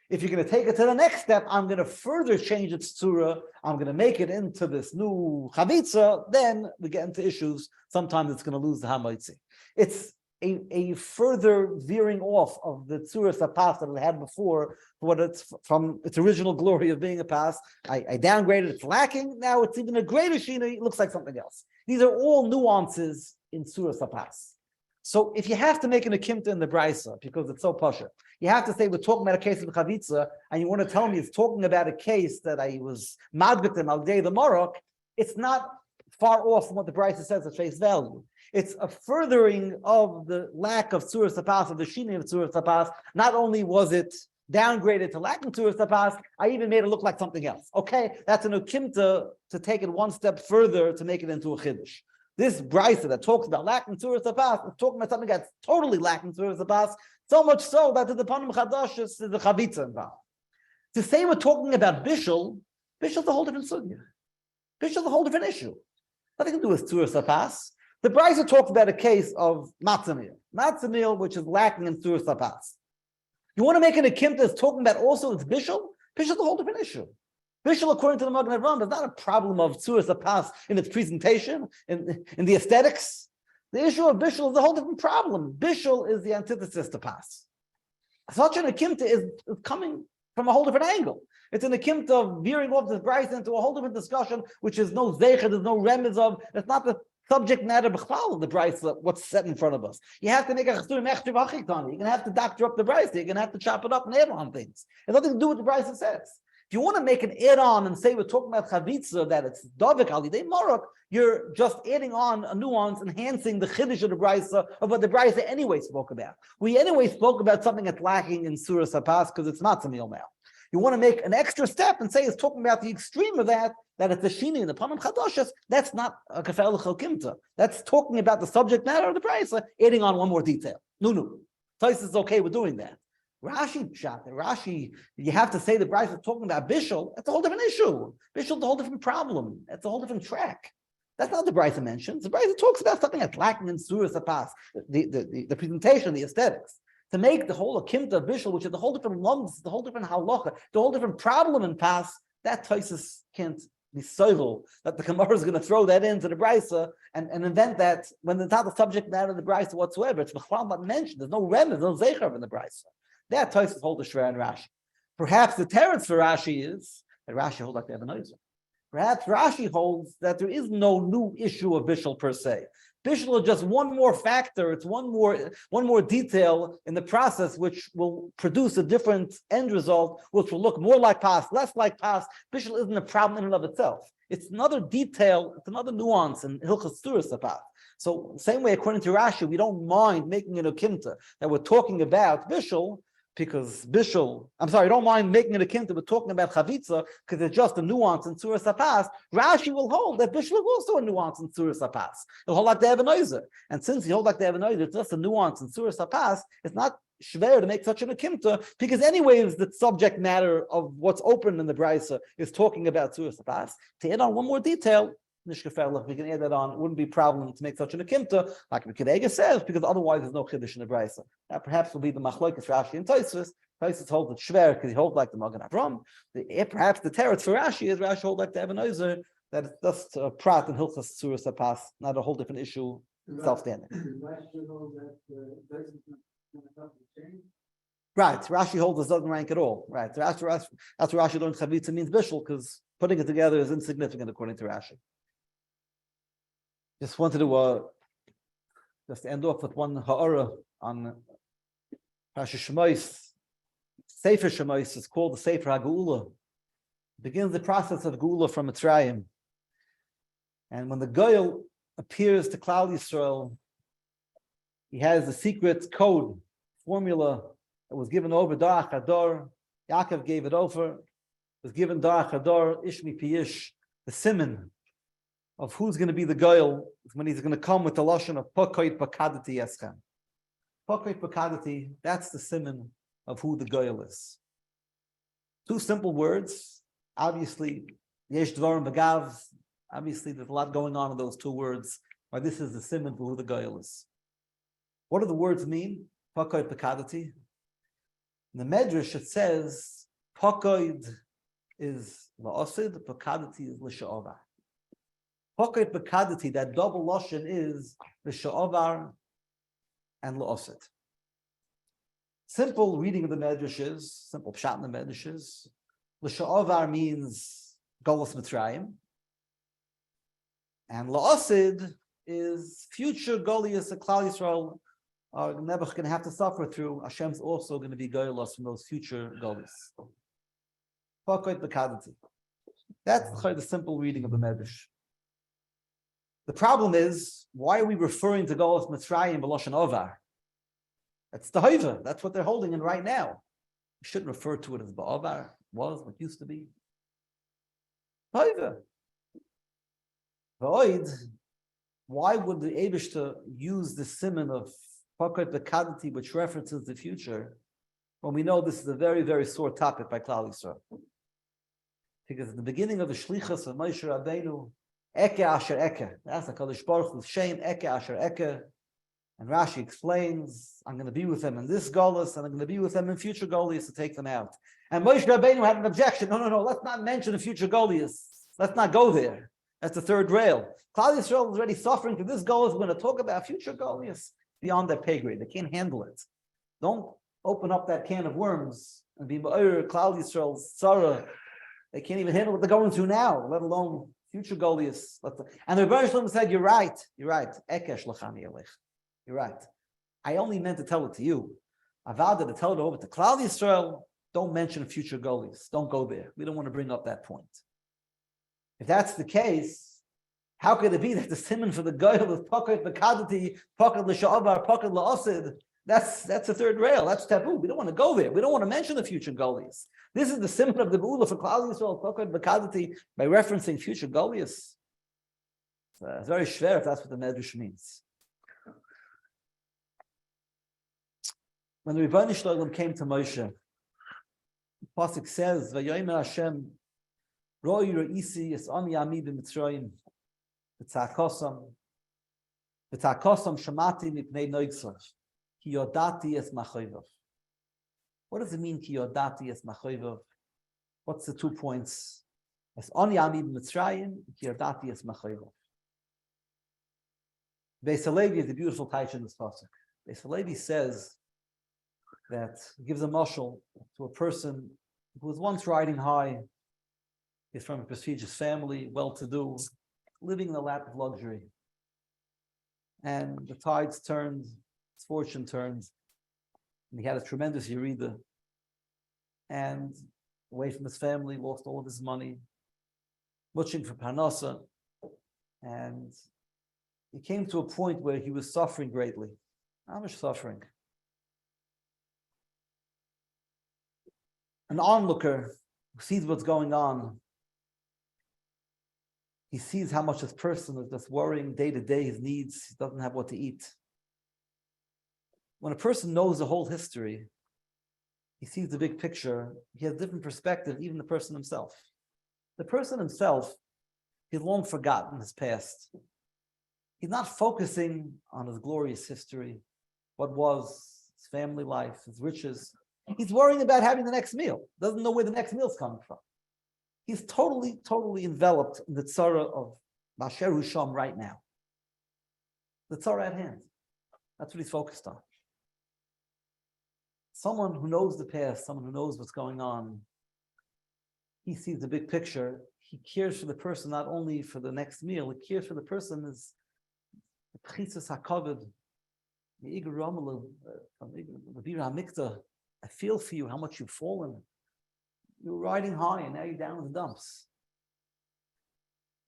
If you're going to take it to the next step, I'm going to further change its tzura. I'm going to make it into this new chavitza. Then we get into issues. Sometimes it's going to lose the hamotzi. It's a further veering off of the tzura sapas that it had before, what it's from its original glory of being a pas. I downgraded. It's lacking. Now it's even a greater shina. It looks like something else. These are all nuances in tzura sapas. So if you have to make an akimta in the brisa because it's so pasha, you have to say we're talking about a case of chavitza, and you want to tell me it's talking about a case that I was madbik in al day the morok. It's not far off from what the brisa says at face value. It's a furthering of the lack of tzura sapas, of the shini of tzura sapas. Not only was it downgraded to lacking tzura sapas, I even made it look like something else. Okay, that's an akimta to take it one step further to make it into a chiddush. This brisa that talks about lacking tzura sapas is talking about something that's totally lacking tzura sapas, so much so that the panim chadash is the chavitza involved. To say we're talking about bishul is a whole different sugya. Bishul is a whole different issue. Nothing to do with tzura sapas. The brisa talks about a case of matzah meal, which is lacking in tzura sapas. You want to make an akimta that's talking about also its bishul? Bishul is a whole different issue. Bishul, according to the Magen Avraham, is not a problem of tzura sapas in its presentation, in the aesthetics. The issue of bishul is a whole different problem. Bishul is the antithesis to pas. Such an akimta is coming from a whole different angle. It's an akimta of veering off this brisa into a whole different discussion, which is no zeicha, there's no remez of. It's not the subject matter b'chlal of the brisa, what's set in front of us. You have to make a chesur mechtiv achikani. You're going to have to doctor up the brisa. You're going to have to chop it up and add on things. It has nothing to do with what the brisa says. If you want to make an add-on and say we're talking about chavitza, that it's davik alidei marok, you're just adding on a nuance, enhancing the chiddush of the brisa of what the brisa anyway spoke about. We anyway spoke about something that's lacking in surah sapas because it's matzah meal now. You want to make an extra step and say it's talking about the extreme of that it's a shini and the panim chadashas. That's not a kafel l'chel kimta. That's talking about the subject matter of the brisa, adding on one more detail. No. Tais is okay with doing that. Rashi, you have to say the brisa is talking about bishul. That's a whole different issue. Bishul is a whole different problem. That's a whole different track. That's not what the brisa mentions. The brisa talks about something that's lacking in surah sapas, the presentation, the aesthetics. To make the whole akimta of bishul, which is the whole different lumps, the whole different halacha, the whole different problem in pas, that Taisus can't be sovel that the Gemara is going to throw that into the brisa and invent that when it's not the subject matter of the brisa whatsoever. It's not mentioned. There's no remnant, no zecher in the brisa. That Taisus holds the Shver and Rashi. Perhaps the teretz for Rashi is that Rashi holds like the Ebenezer. Perhaps Rashi holds that there is no new issue of bishul per se. Bishul is just one more factor. It's one more detail in the process which will produce a different end result, which will look more like pas, less like pas. Bishul isn't a problem in and of itself. It's another detail. It's another nuance in Hilchos Surah Sapat. So same way, according to Rashi, we don't mind making an akimta that we're talking about bishul. Because bishul, I don't mind making it a kinta, but talking about chavitza, because it's just a nuance in Surah Sapas. Rashi will hold that bishul is also a nuance in Surah Sapas. He'll hold like the Ebenezer. And since he holds like the Ebenezer, it's just a nuance in Surah Sapas, it's not shver to make such an akimta, because anyways, the subject matter of what's open in the brisa is talking about Surah Sapas. To add on one more detail, Nishkafelach, we can add that on. It wouldn't be a problem to make such an akimta, like Kedega says, because otherwise there's no chiddush in the brisa. That perhaps will be the machlokes Rashi and Tosfos. Tosfos holds it shver because he holds like the Magen Avraham. Perhaps the teretz for Rashi is Rashi holds like the Ebenezer, that it's just a prat and hilchas surah sapas, not a whole different issue, self-standing. Right, Rashi holds this doesn't rank at all. Right, so after Rashi learned chavitza means bishul because putting it together is insignificant according to Rashi. Just wanted to just end off with one ha'ara on Parashat Shemos. Sefer Shemos is called the Sefer HaGeula. It begins the process of Geula from Mitzrayim. And when the Goyal appears to Klal Yisrael, he has the secret code, formula that was given over Darach Hador. Yaakov gave it over. It was given Darach Hador, Ish Mi Pi Ish, the siman of who's going to be the goyal when he's going to come with the lashon of pokoit pakadati eschem. Pokoit pakadati, that's the siman of who the goyal is. Two simple words. Obviously, yesh dvarim b'gav. Obviously, there's a lot going on in those two words. Why this is the siman of who the goyal is. What do the words mean? Pokoit pakadati. In the Medrash, it says pokoid is la'osid, pakadati is l'sha'ovar. Pokoit pakadati, that double lashon is l'sha'ovar and la'osid. Simple reading of the Medrash is, simple pshat in the Medrash is, l'sha'ovar means Golus Mitzrayim, and la'osid is future Goliath of Klal Yisrael are never going to have to suffer through. Hashem's also going to be Goylos from those future Goliaths. Pokoit Bekadati. That's the simple reading of the Medrash. The problem is, why are we referring to Golos Mitzrayim B'Loshen Ovar? That's the Hoiva. That's what they're holding in right now. We shouldn't refer to it as Ba'ovar. Was what used to be. Hoiva. V'oid. Why would the Eibishter use the siman of Pokoit Bekadati, which references the future, when we know this is a very, very sore topic by Klal Yisrael? Because at the beginning of the Shlichus of Moshe Rabbeinu, Eke Asher Eke, that's the Kadosh Baruch Hu's shame, Eke Asher Eke, and Rashi explains, I'm going to be with them in this Golus, and I'm going to be with them in future Goliaths to take them out. And Moshe Rabbeinu had an objection. No, let's not mention the future Goliaths. Let's not go there. That's the third rail. Klal Yisrael is already suffering through this Golus. We're going to talk about future Goliaths beyond their pay grade. They can't handle it. Don't open up that can of worms and be Klal Yisrael's Sarah. They can't even handle what they're going through now, let alone future Goliaths. And the Birchas said, you're right. Ekesh lachani elech. You're right. I only meant to tell it to you. I vowed to tell it over to Klal Yisrael. Don't mention future Goliaths. Don't go there. We don't want to bring up that point. If that's the case, how could it be that the siman for the goyal is pocket bekadati, pocket l'sha'avar, pocket la'osid? That's the third rail. That's taboo. We don't want to go there. We don't want to mention the future Goliaths. This is the siman of the Geula for Klal Yisrael, pocket bekadati, by referencing future Goliaths. It's very schwer if that's what the Medrash means. When the Rebbeinu Shalom came to Moshe, the pasuk says, "Vayomer Hashem, Roi Reisi es Ani Ami b'Mitzrayim, v'tzakosam shamati mipnei noigsav, ki yodati es machoyvav." What does it mean, ki yodati es machoyvav? What's the 2 points? Es Ani Ami b'Mitzrayim, ki yodati es machoyvav. Beis Halevi is a beautiful taich in this pasuk. Beis Halevi says that gives a mashal to a person who was once riding high. He's from a prestigious family, well-to-do, living in the lap of luxury. And the tides turned, his fortune turned, and he had a tremendous yerida. And away from his family, lost all of his money, watching for parnasa, and he came to a point where he was suffering greatly. How much suffering? An onlooker who sees what's going on, he sees how much this person is just worrying day to day, his needs, he doesn't have what to eat. When a person knows the whole history, he sees the big picture, he has a different perspective, even the person himself. The person himself, he's long forgotten his past. He's not focusing on his glorious history, what was his family life, his riches. He's worrying about having the next meal, doesn't know where the next meal's coming from. He's totally enveloped in the tzara of Basher Husham right now. The tzara at hand. That's what he's focused on. Someone who knows the past, someone who knows what's going on, he sees the big picture. He cares for the person, not only for the next meal, he cares for the person as the B'chitzas HaKavod, the Iger Rommel, the Bir HaMikta. I feel for you, how much you've fallen. You were riding high and now you're down in the dumps.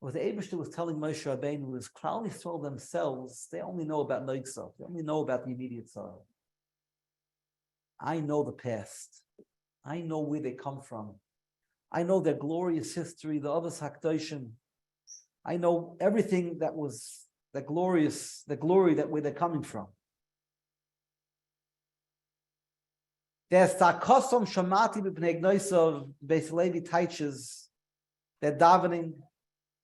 What the Eibishter was telling Moshe Rabbeinu was Klal Yisrael themselves, they only know about Noigsav, they only know about the immediate sorrow. I know the past. I know where they come from. I know their glorious history, the Avos HaKdoshim. I know everything that was the glory that where they're coming from. There's Takosom Shamati b'pnei Nosson, Beis Levi teaches they're davening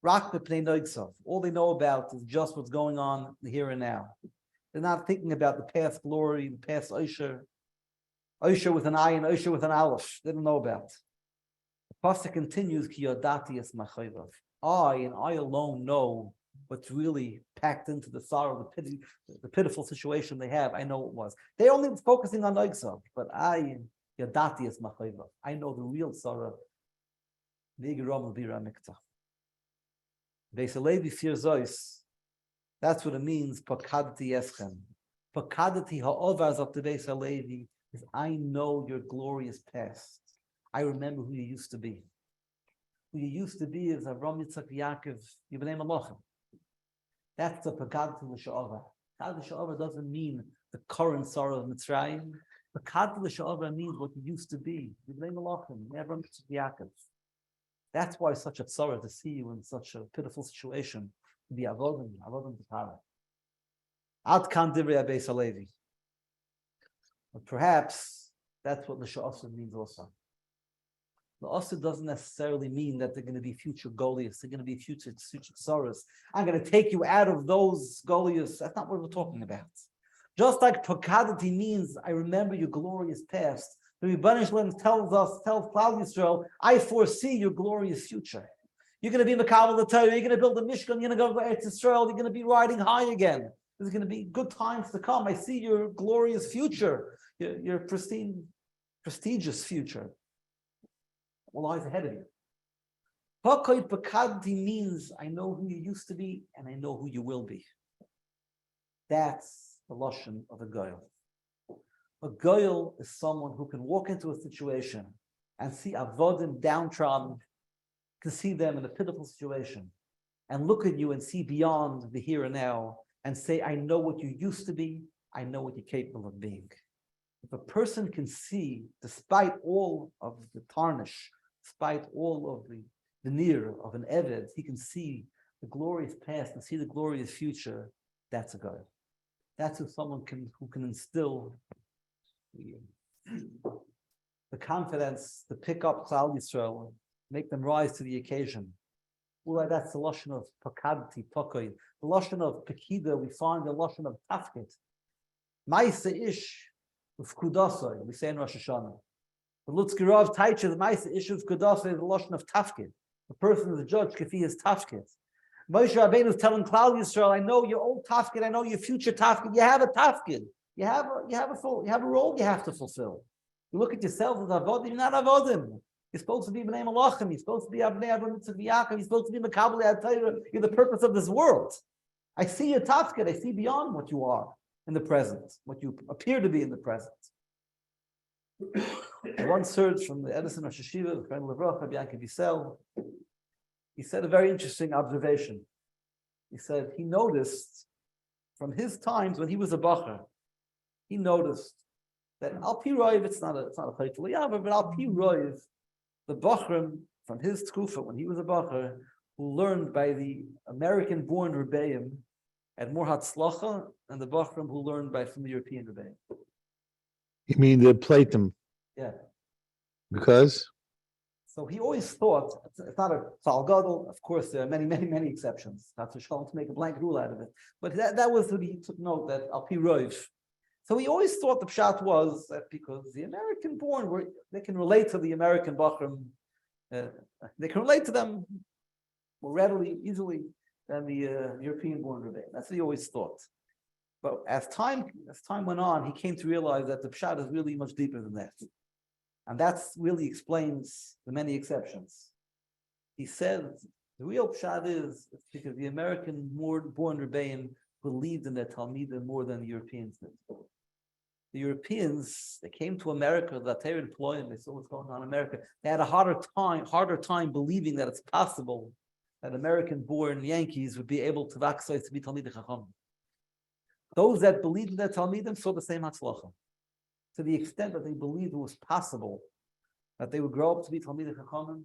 Rak b'pnei Nosson. All they know about is just what's going on here and now. They're not thinking about the past glory, the past Osher with an I and Osher with an Aleph. They don't know about. The pasuk continues, Ki yodati es machayvav. I and I alone know what's really packed into the sorrow, the pitiful situation they have. I know it was. They're only focusing on Oigsav, but I, Yadati es machayvav. I know the real sorrow. Beis Levi Firzois. That's what it means. Pakadati eschem. Pakadati ha'ovaz of the Beis Levi is I know your glorious past. I remember who you used to be. Who you used to be is Avram Yitzchak Yaakov Yibnei Malachim. That's the Pakadati l'sha'ava. Pakadati l'sha'ava doesn't mean the current sorrow of Mitzrayim. Pakadati l'sha'ava means what you used to be. Yibnei Malachim, Avram Yitzchak Yaakov. That's why it's such a sorrow to see you in such a pitiful situation. To be avodim t'para. Ad kan divrei Beis Levi. But perhaps that's what l'sha'asa means also. L'sha'asa doesn't necessarily mean that they're going to be future Goliaths. They're going to be future sorrows. I'm going to take you out of those Goliaths. That's not what we're talking about. Just like Pakadati means, I remember your glorious past. The Rebbeinu Shalom tells Klal Yisrael, I foresee your glorious future. You're going to be Mekabel the Torah, you're going to build a Mishkan, you're going to go to Eretz Yisrael, you're going to be riding high again. There's going to be good times to come. I see your glorious future, your prestigious future. What lies ahead of you. Hakoy Pakadti means I know who you used to be and I know who you will be. That's the lashon of a goyal. A goyal is someone who can walk into a situation and see avodim downtrodden, can see them in a pitiful situation, and look at you and see beyond the here and now and say, I know what you used to be, I know what you're capable of being. If a person can see, despite all of the tarnish, despite all of the veneer of an Eved, he can see the glorious past and see the glorious future, that's a goyal. That's who someone who can instill the confidence to pick up Klal Yisrael, make them rise to the occasion. Well, that's the lashon of pakadti, pokoy. The lashon of pekida, we find the lashon of tafkit. Ma'ase ish of kudasoy, we say in Rosh Hashanah. The Lutzki Rav Taicha, the Ma'ase ish of kudasoy is the lashon of tafkit. The person is the judge, kafi is tafkit. Moshe Rabbeinu is telling Klal Yisrael, I know your old tafkid, I know your future tafkid. You have a tafkid. You have a role you have to fulfill. You look at yourself as avodim, you're not avodim. You're supposed to be b'nei malachim. You're supposed to be Avnei Avram Yitzchak Yaakov. You're supposed to be Mekabel HaTorah. You're the purpose of this world. I see your tafkid. I see beyond what you are in the present, what you appear to be in the present. I once heard from the Edison Rosh Hashiva, the friend Levrocha, Bianca Bissell. He said a very interesting observation. He said he noticed from his times when he was a bacher, he noticed that Al Pi Roiv, it's not a chayt l'yava, but Al Pi Roiv, the bachrim from his tkufa when he was a bacher, who learned by the American-born rebbeim, had more hatzlacha than the bachrim who learned from the European rebbeim. You mean the Platum? Yeah. Because? So he always thought, it's not a Tzal Gadol, of course there are many exceptions, not to show to make a blank rule out of it, but that was what he took note, that Al Pi Roiv. So he always thought the pshat was that because the American-born, they can relate to the American Bachrim, they can relate to them more readily, easily than the European-born rebbe. That's what he always thought. But as time went on, he came to realize that the pshat is really much deeper than that. And that really explains the many exceptions. He said the real pshat is because the American-born rebbeim believed in their Talmidim more than the Europeans did. The Europeans, they came to America, that they were employing, they saw what's going on in America. They had a harder time believing that it's possible that American-born Yankees would be able to vaxxos to be Talmidei Chacham. Those that believed in their Talmidim saw the same hatzlacha. To the extent that they believed it was possible that they would grow up to be Talmidei Chachamim,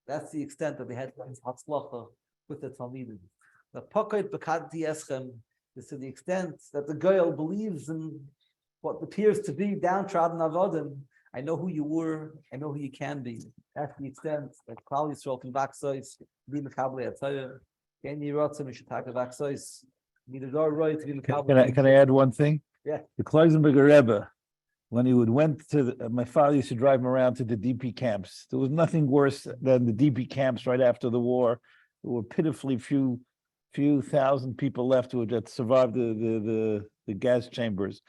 that's the extent that they had hatzlacha with the Talmidim. The pocket bekadti eschem is to the extent that the Goyal believes in what appears to be downtrodden avodim. I know who you were. I know who you can be. That's the extent that Klal Yisrael can vaxois, be mekabel atayah. Can you rot some shetaka vaxois? Neither door right to be mekabel. Can I add one thing? Yeah. The Kloisenberger Rebbe, when he went to my father used to drive him around to the DP camps. There was nothing worse than the DP camps right after the war. There were pitifully few thousand people left who had survived the gas chambers,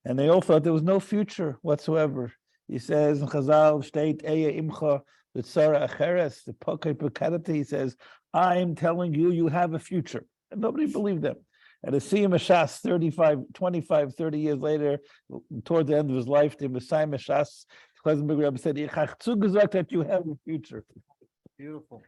and they all thought there was no future whatsoever. He says in Chazal, "Shteit Eya Imcha L'Tzara Acheres." The Pokai Pekadati, he says, "I am telling you, you have a future," and nobody believed them. And to see him Mashas 30 years later, toward the end of his life, the Messiah Mashas, Kloisenberger Rebbe said, "Ich hab zugesagt that you have a future." Beautiful.